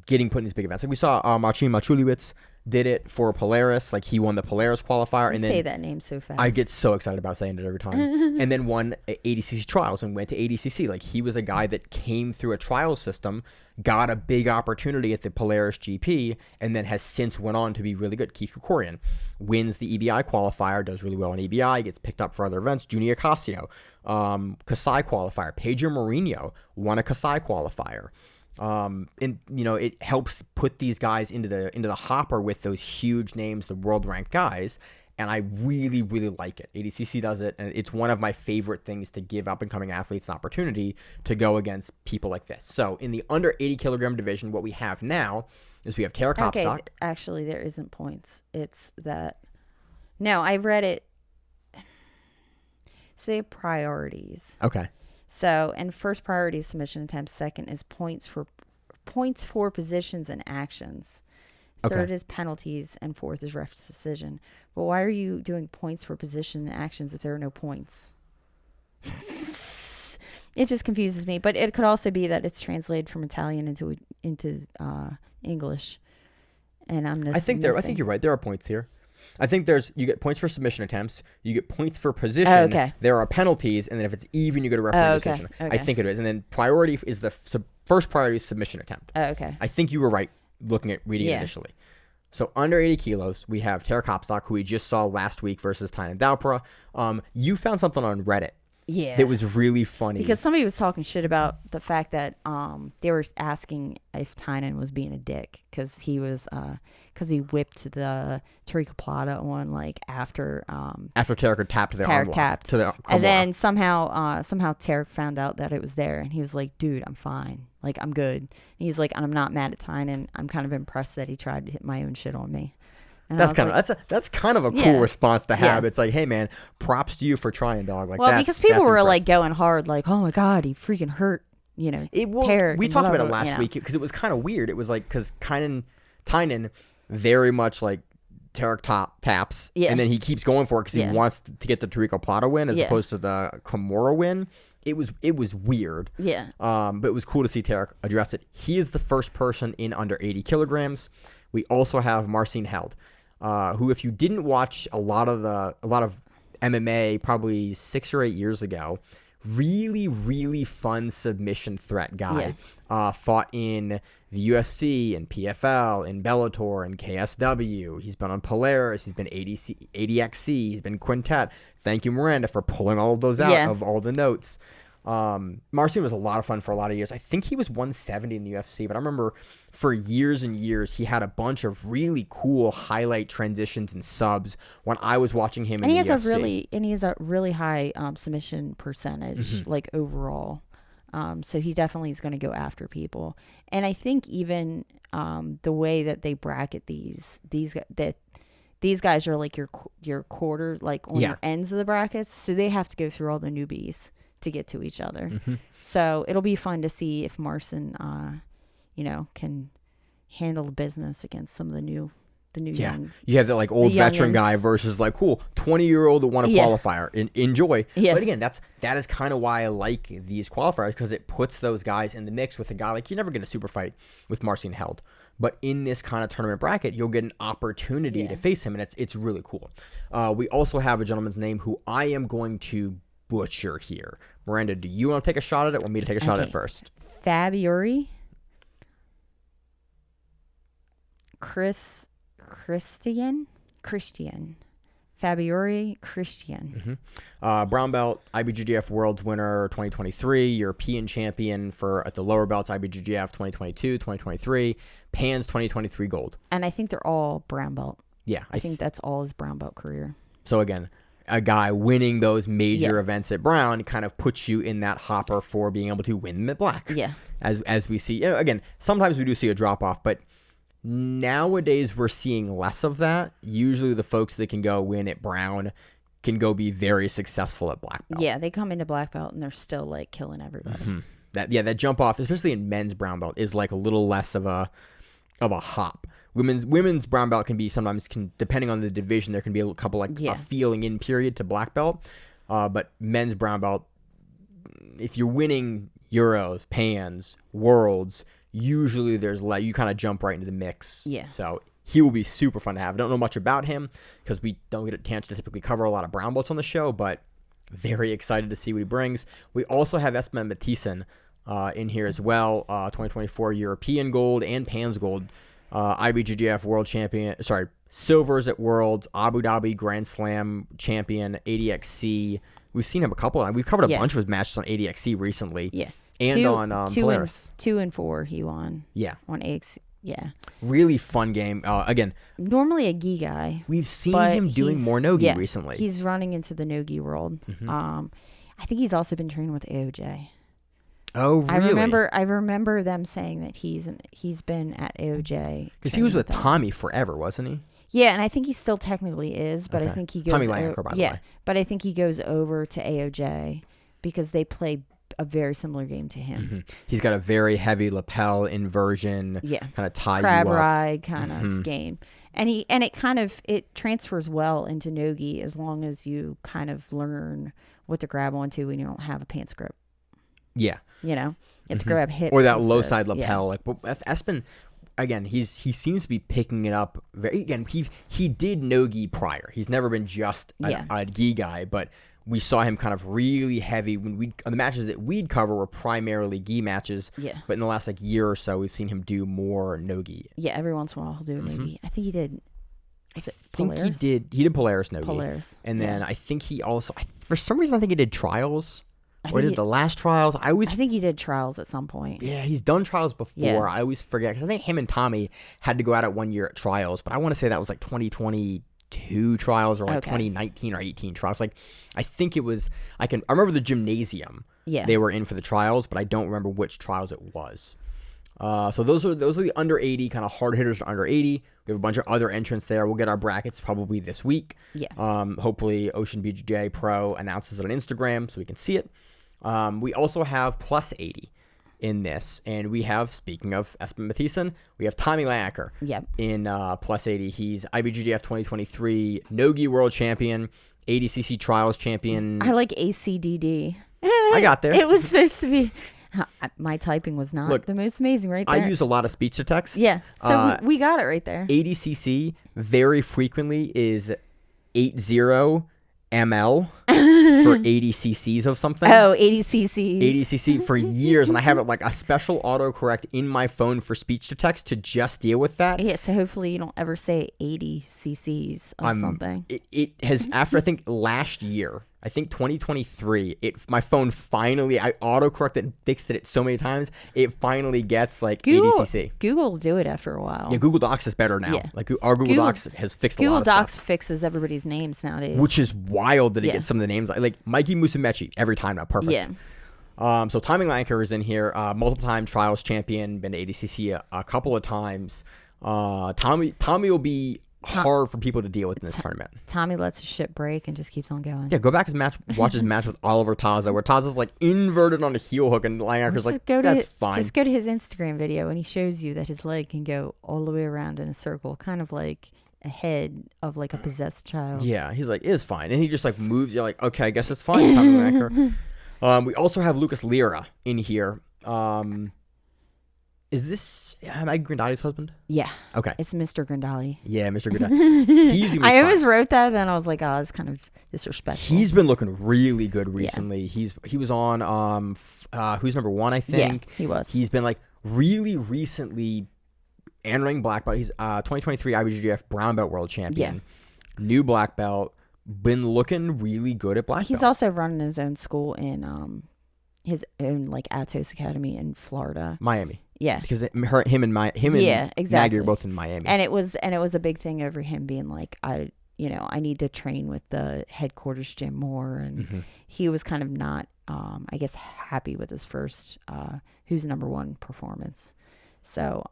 getting put in these big events. Like we saw Marcin Machuliewicz did it for Polaris. Like, he won the Polaris qualifier. You And say then that name so fast. I get so excited about saying it every time. And then won ADCC trials and went to ADCC. Like, he was a guy that came through a trial system, got a big opportunity at the Polaris GP, and then has since went on to be really good. Keith Krikorian wins the EBI qualifier, does really well in EBI, gets picked up for other events. Junior Casio, Kasai qualifier. Pedro Mourinho won a Kasai qualifier. And it helps put these guys into the hopper with those huge names, the world ranked guys. And I really, really like it. ADCC does it, and it's one of my favorite things to give up-and-coming athletes an opportunity to go against people like this. So in the under 80 kilogram division, what we have now is we have Tara Kopstock. Okay, actually, there isn't points. It's that. No, I read it. Say priorities. Okay. So, and first priority is submission attempts. Second is points for positions and actions. Third is penalties, and fourth is ref's decision. But why are you doing points for position and actions if there are no points? It just confuses me. But it could also be that it's translated from Italian into English, and I'm just. I think you're right. There are points here. I think you get points for submission attempts, you get points for position. Oh, okay. There are penalties, and then if it's even, you get a referee decision. Okay. I think it is, and then priority is first priority is submission attempt. Oh, okay. I think you were right looking at reading it initially. So under 80 kilos, we have Tara Kopstock, who we just saw last week versus Tynan Daupra. You found something on Reddit. Yeah. That was really funny. Because somebody was talking shit about the fact that they were asking if Tynan was being a dick because he whipped the Tariqa Plata on like after Tarek tapped their Tarek arm tapped to the and then somehow Tarek found out that it was there and he was like, dude, I'm fine, like I'm good. And he's like, I'm not mad at Tynan. I'm kind of impressed that he tried to hit my own shit on me. And that's kind of a cool response to have. It's like, hey man, props to you for trying, dog. Like, because people were impressive. Like going hard, like, oh my god, he freaking hurt, Tarek. We talked about it last week because it was kind of weird. It was like because Tynan very much like Tarek taps, and then he keeps going for it because he wants to get the Tariqa Plata win as opposed to the Kimura win. It was weird. Yeah. But it was cool to see Tarek address it. He is the first person in under 80 kilograms. We also have Marcin Held, who, if you didn't watch a lot of MMA probably 6 or 8 years ago, really, really fun submission threat guy. Fought in the UFC and PFL and Bellator and KSW. He's been on Polaris. He's been ADXC. He's been Quintet. Thank you, Miranda, for pulling all of those out of all the notes. Marcin was a lot of fun for a lot of years. I think he was 170 in the UFC, but I remember for years and years he had a bunch of really cool highlight transitions and subs when I was watching him in the UFC. He has a really high submission percentage, like overall. So he definitely is going to go after people. And I think even the way that they bracket these guys are like your quarter, like on your ends of the brackets, so they have to go through all the newbies to get to each other. So it'll be fun to see if Marcin can handle the business against some of the new young. You have the like old veteran guy versus like cool 20-year-old that won a qualifier. Enjoy. But again, that is kind of why I like these qualifiers, because it puts those guys in the mix with a guy like, you're never going to super fight with Marcin Held, but in this kind of tournament bracket, you'll get an opportunity to face him, and it's really cool. We also have a gentleman's name who I am going to butcher here. Miranda, do you want to take a shot at it? Want me to take a shot at it first? Fabiuri Christian Fabiuri Christian. Brown belt, IBJJF Worlds winner 2023, European champion at the lower belts, IBJJF 2022, 2023, PANS 2023 gold. And I think they're all brown belt. Yeah. I think that's all his brown belt career. So again, a guy winning those major events at Brown kind of puts you in that hopper for being able to win them at Black. Yeah. As we see, again, sometimes we do see a drop off, but nowadays we're seeing less of that. Usually the folks that can go win at Brown can go be very successful at Black belt. Yeah, they come into Black belt and they're still like killing everybody. That jump off, especially in men's brown belt, is like a little less of a hop. Women's brown belt can be sometimes, depending on the division, there can be a couple a feeling in period to black belt. But men's brown belt, if you're winning Euros, Pans, Worlds, usually you kind of jump right into the mix. Yeah. So he will be super fun to have. I don't know much about him because we don't get a chance to typically cover a lot of brown belts on the show, but very excited to see what he brings. We also have Espen Mathisen in here as well, 2024 European gold and Pans gold, IBJJF world champion, silvers at Worlds, Abu Dhabi Grand Slam champion, ADXC. We've seen him a couple of times. We've covered a bunch of his matches on ADXC recently. Yeah. And on Polaris. 2 and 4 he won. Yeah. On AX. Yeah. Really fun game. Again, normally a gi guy. We've seen him doing more no-gi recently. He's running into the no-gi world. Mm-hmm. I think he's also been training with AOJ. Oh, really? I remember them saying that he's been at AOJ because he was with Tommy forever, wasn't he? Yeah, and I think he still technically is, but I think he goes. Tommy Lanker, by the way. But I think he goes over to AOJ because they play a very similar game to him. Mm-hmm. He's got a very heavy lapel inversion, kind of tie crab you up. ride kind of game, and it transfers well into no-gi as long as you kind of learn what to grab onto when you don't have a pants grip. Yeah, you have to grab hips or that low side lapel. Like, but Espen, again, he seems to be picking it up. He did no-gi prior. He's never been just a gi guy, but we saw him kind of really heavy when the matches that we'd cover were primarily gi matches. Yeah. But in the last year or so, we've seen him do more no-gi. Yeah, every once in a while he'll do no-gi. I think he did. I think he did Polaris no-gi. Polaris. And then I think he also, for some reason, I think he did trials. Or did the last trials? I think he did trials at some point. Yeah, he's done trials before. Yeah. I always forget because I think him and Tommy had to go out at 1 year at trials, but I want to say that was 2022 trials or 2019 or 18 trials. I think it was. I remember the gymnasium. Yeah, they were in for the trials, but I don't remember which trials it was. So those are the under 80 kind of hard hitters to under 80. We have a bunch of other entrants there. We'll get our brackets probably this week. Yeah. Hopefully Ocean BJJ Pro announces it on Instagram so we can see it. We also have plus 80 in this, and we have, speaking of Espen Mathisen, we have Tommy Lanker in plus 80. He's IBJJF 2023 no-gi world champion, ADCC trials champion. I like ACDD. I got there. It was supposed to be. My typing was not the most amazing right there. I use a lot of speech to text. Yeah, so we got it right there. ADCC very frequently is 80 ml for 80 cc's of something. Oh, 80 cc's. 80 cc for years, and I have it a special autocorrect in my phone for speech to text to just deal with that. Yeah, so hopefully you don't ever say 80 cc's of something. It has, after I think last year, I think 2023, my phone finally, I autocorrected and fixed it so many times, it finally gets 80 cc. Google will do it after a while. Yeah, Google Docs is better now. Yeah. Our Google Docs has fixed a lot of stuff. Google Docs fixes everybody's names nowadays. Which is wild that it gets some of the names. Like Mikey Musumeci, every time now, perfect. Yeah. So Tommy Lanker is in here, multiple time trials champion, been to ADCC a couple of times. Tommy will be hard for people to deal with in this tournament. Tommy lets his shit break and just keeps on going. Yeah, go back watch his match with Oliver Taza, where Taza's inverted on a heel hook and Lanker's that's fine. Just go to his Instagram video and he shows you that his leg can go all the way around in a circle, kind of like a head of a possessed child. Yeah, he's it's fine. And he just moves, you're okay, I guess it's fine, Tommy Lanker. We also have Lucas Lira in here. Is this Mike Grandali's husband? Yeah. Okay. It's Mr. Grandali. Yeah, Mr. Grandali. I almost wrote that, and I was like, oh, it's kind of disrespectful. He's been looking really good recently. Yeah. He was on Who's Number One, I think. Yeah, he was. He's been really recently entering black belt. He's 2023 IBJJF brown belt world champion. Yeah. New black belt. Been looking really good at black belt. He's also running his own school in his own Atos Academy in Florida. Miami. Yeah, because him and exactly. Maggie are both in Miami, and it was a big thing over him being I need to train with the headquarters gym more, and he was kind of not, I guess, happy with his first Who's Number One performance. So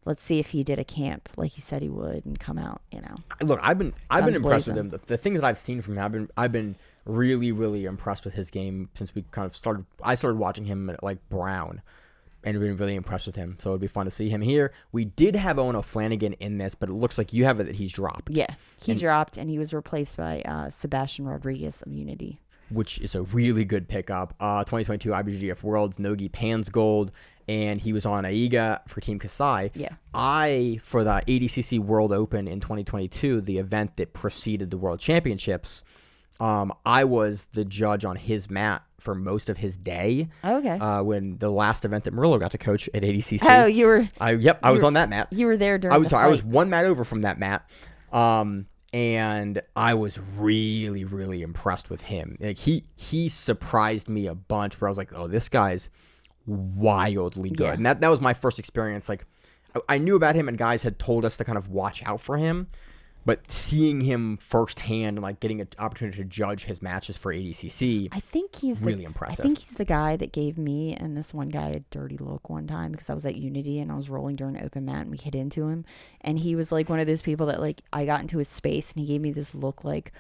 let's see if he did a camp like he said he would and come out. Look, I've been impressed with him. The things that I've seen from him, I've been really, really impressed with his game since we kind of started. I started watching him at Brown. And been really impressed with him, so it'd be fun to see him here. We did have Owen O'Flanagan in this, but it looks like you have it that he's dropped. Yeah, he dropped, and he was replaced by Sebastian Rodriguez of Unity. which is a really good pickup. 2022 IBJJF Worlds, Nogi Pans Gold, and he was on Aiga for Team Kasai. Yeah. For the ADCC World Open in 2022, the event that preceded the World Championships, I was the judge on his mat for most of his day. Okay. When the last event that Murillo got to coach at ADCC. Oh, you were. I was on that mat. You were there during. I was one mat over from that mat. And I was really, really impressed with him. Like he surprised me a bunch. Where I was like, oh, this guy's wildly good. Yeah. And that was my first experience. Like, I knew about him, and guys had told us to kind of watch out for him. But seeing him firsthand and like getting an opportunity to judge his matches for ADCC, I think he's really impressive. I think he's the guy that gave me and this one guy a dirty look one time because I was at Unity and I was rolling during an open mat and we hit into him, and he was like one of those people that like I got into his space and he gave me this look like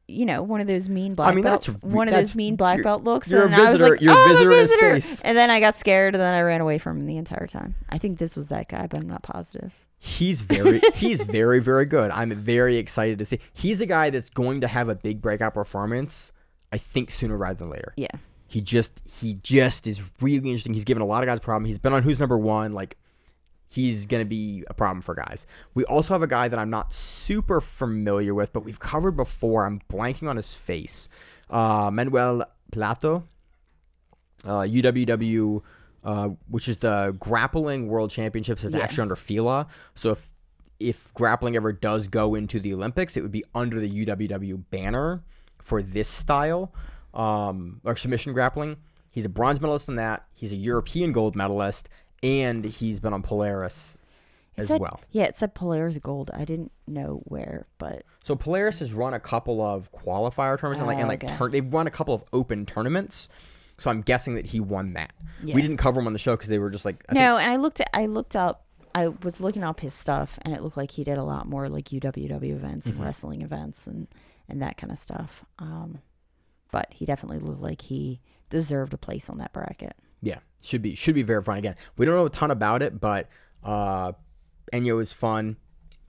you know, one of those mean black belt, those mean black belt looks. You're and a visitor. I was like, you're a visitor in his visitor. space. And then I got scared and then I ran away from him the entire time. I think this was that guy, but I'm not positive. He's very, very good. I'm very excited to see. He's a guy that's going to have a big breakout performance, I think, sooner rather than later. Yeah. He just is really interesting. He's given a lot of guys a problem. He's been on Who's Number One. Like, he's going to be a problem for guys. We also have a guy that I'm not super familiar with, but we've covered before. I'm blanking on his face. Manuel Plato, UWW, which is the Grappling World Championships, is actually under FILA. So if grappling ever does go into the Olympics, it would be under the UWW banner for this style, or submission grappling. He's a bronze medalist in that. He's a European gold medalist, and he's been on Polaris as well. Yeah, it said Polaris gold. I didn't know where, but so Polaris has run a couple of qualifier tournaments they've run a couple of open tournaments. So I'm guessing that he won that. Yeah. We didn't cover him on the show because they were just like and I was looking up his stuff, and it looked like he did a lot more like UWW events and wrestling events and that kind of stuff. But he definitely looked like he deserved a place on that bracket. Yeah, should be very fun. Again, we don't know a ton about it, but Enyo is fun,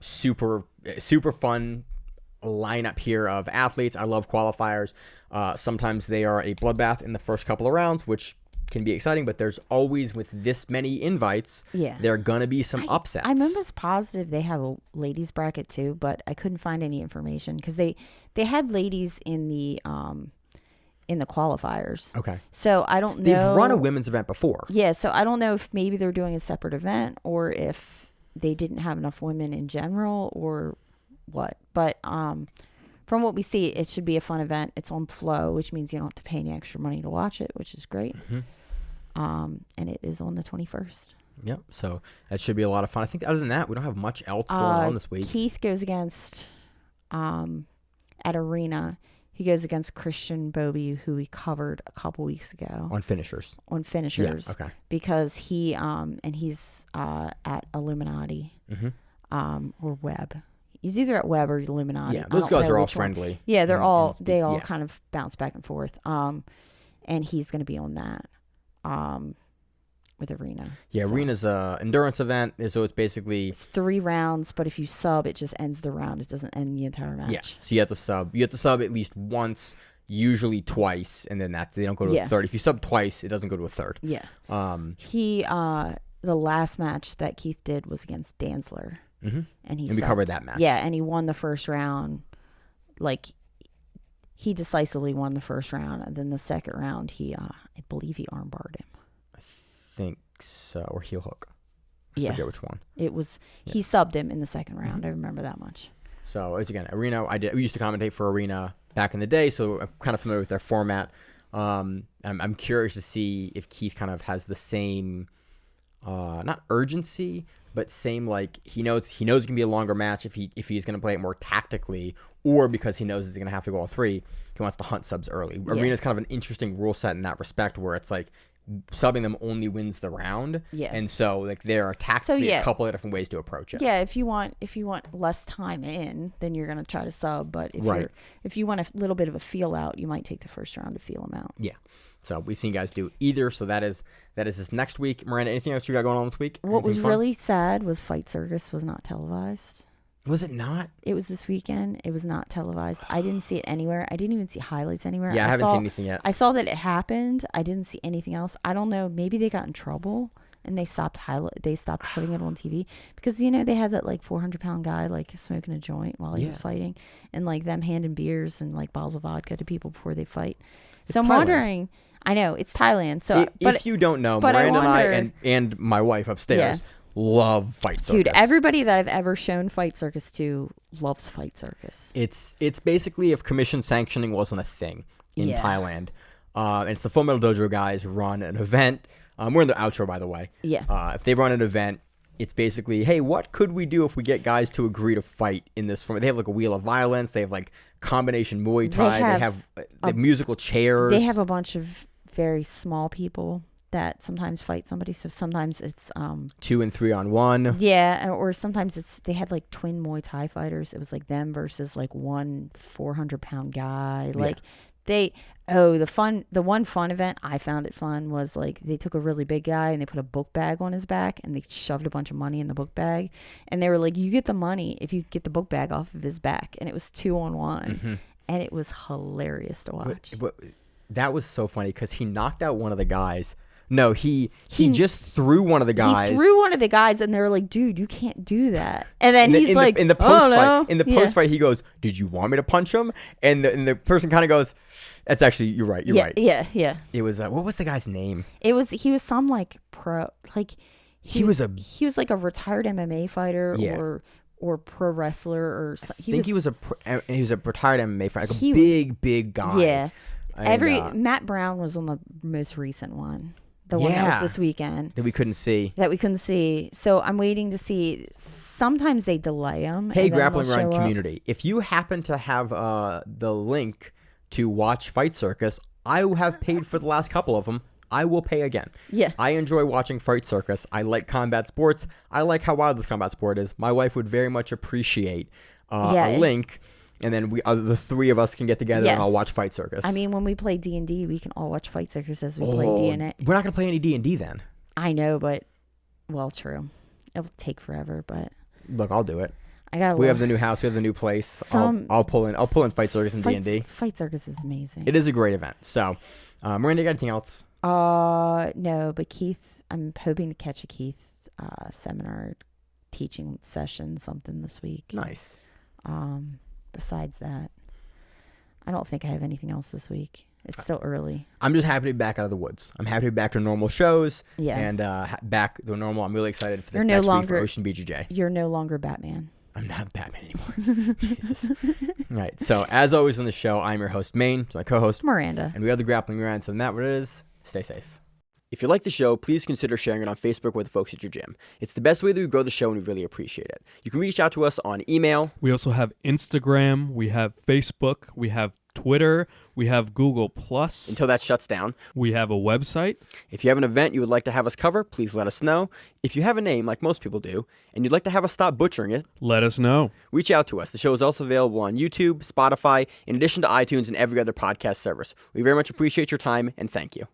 super fun lineup here of athletes. I love qualifiers. Sometimes they are a bloodbath in the first couple of rounds, which can be exciting, but there's always, with this many invites, there are gonna be some upsets. I'm almost positive they have a ladies bracket too, but I couldn't find any information because they had ladies in the qualifiers. Okay. So I don't know. They've run a women's event before. Yeah, so I don't know if maybe they're doing a separate event or if they didn't have enough women in general or what. But from what we see, it should be a fun event. It's on Flow, which means you don't have to pay any extra money to watch it, which is great. And it is on the 21st. Yep. So that should be a lot of fun. I think other than that, we don't have much else going on this week. Keith goes against at Arena. He goes against Christian Bobby, who we covered a couple weeks ago on Finishers. Yeah, okay. Because he and he's at Illuminati or Web. He's either at Web or Illuminati. Yeah, those guys are all friendly. Yeah, they're all kind of bounce back and forth. And he's going to be on that with Arena. Yeah, so. Arena's a endurance event, so it's basically... It's 3 rounds, but if you sub, it just ends the round. It doesn't end the entire match. Yeah, so you have to sub. You have to sub at least once, usually twice, and then they don't go to a third. If you sub twice, it doesn't go to a third. Yeah. The last match that Keith did was against Danzler. And we covered that match. Yeah, and he won the first round. Like, he decisively won the first round, and then the second round, I believe he armbarred him. I think so, or heel hook. I forget which one. It was he subbed him in the second round. I remember that much. So it's again Arena. We used to commentate for Arena back in the day, so I'm kind of familiar with their format. I'm curious to see if Keith kind of has the same, not urgency, but same like he knows it can be a longer match if he's going to play it more tactically, or because he knows he's going to have to go all 3, he wants to hunt subs early. Yeah. Arena's kind of an interesting rule set in that respect, where it's like subbing them only wins the round. Yeah. And so like there are tactically a couple of different ways to approach it. Yeah, if you want less time in, then you're gonna try to sub. But if you want a little bit of a feel out, you might take the first round to feel them out. Yeah. So we've seen guys do either. So that is this next week. Miranda, anything else you got going on this week? What was really sad was Fight Circus was not televised. Was it not? It was this weekend. It was not televised. I didn't see it anywhere. I didn't even see highlights anywhere. Yeah, I haven't seen anything yet. I saw that it happened. I didn't see anything else. I don't know. Maybe they got in trouble and they stopped putting it on TV because they had that like 400-pound guy like smoking a joint while he was fighting, and like them handing beers and like bottles of vodka to people before they fight. It's so I'm Thailand. wondering. I know it's Thailand. So, if you don't know, Miranda and I and my wife upstairs love Fight Circus. Dude, everybody that I've ever shown Fight Circus to loves Fight Circus. It's basically if commission sanctioning wasn't a thing in Thailand. It's the Full Metal Dojo guys run an event. We're in the outro, by the way. Yeah. If they run an event, it's basically, hey, what could we do if we get guys to agree to fight in this format? They have like a wheel of violence. They have like combination Muay Thai. They have musical chairs. They have a bunch of very small people that sometimes fight somebody. So sometimes it's 2 and 3 on 1. Yeah, or sometimes they had like twin Muay Thai fighters. It was like them versus like one 400-pound guy. Like the one fun event I found it fun was like they took a really big guy and they put a book bag on his back and they shoved a bunch of money in the book bag, and they were like, you get the money if you get the book bag off of his back, and it was 2-on-1, and it was hilarious to watch. But that was so funny because he knocked out one of the guys. No, he just threw one of the guys. He threw one of the guys, and they were like, "Dude, you can't do that." And then he's like, "In the post fight, he goes, "Did you want me to punch him?" And the person kind of goes, "That's actually you're right. You're right." Yeah. It was what was the guy's name? He was some like pro, like he was like a retired MMA fighter or pro wrestler or something. He was a retired MMA fighter, like a big guy. Yeah. And, Matt Brown was on the most recent one. The one that was this weekend. That we couldn't see. So I'm waiting to see. Sometimes they delay them. Hey, Grappling Run community. If you happen to have the link to watch Fight Circus, I have paid for the last couple of them. I will pay again. Yeah. I enjoy watching Fight Circus. I like combat sports. I like how wild this combat sport is. My wife would very much appreciate a link. And then the three of us can get together and I'll watch Fight Circus. I mean, when we play D&D, we can all watch Fight Circus as we play D&D. We're not going to play any D&D then. I know, but, true. It'll take forever, but... Look, I'll do it. We have the new house. We have the new place. I'll pull in Fight Circus and D&D. Fight Circus is amazing. It is a great event. So, Miranda, you got anything else? No, but Keith, I'm hoping to catch a Keith seminar teaching session, something this week. Nice. Besides that, I don't think I have anything else this week. It's still early. I'm just happy to be back out of the woods. I'm happy to be back to normal shows. Yeah. And back to normal. I'm really excited for this next week for Ocean BJJ. You're no longer Batman. I'm not Batman anymore. Jesus. All right. So, as always on the show, I'm your host, Maine. My co-host, Miranda. And we are the Grappling Miranda. So, Matt, what it is, stay safe. If you like the show, please consider sharing it on Facebook with the folks at your gym. It's the best way that we grow the show, and we really appreciate it. You can reach out to us on email. We also have Instagram. We have Facebook. We have Twitter. We have Google+. Until that shuts down. We have a website. If you have an event you would like to have us cover, please let us know. If you have a name, like most people do, and you'd like to have us stop butchering it, let us know. Reach out to us. The show is also available on YouTube, Spotify, in addition to iTunes and every other podcast service. We very much appreciate your time, and thank you.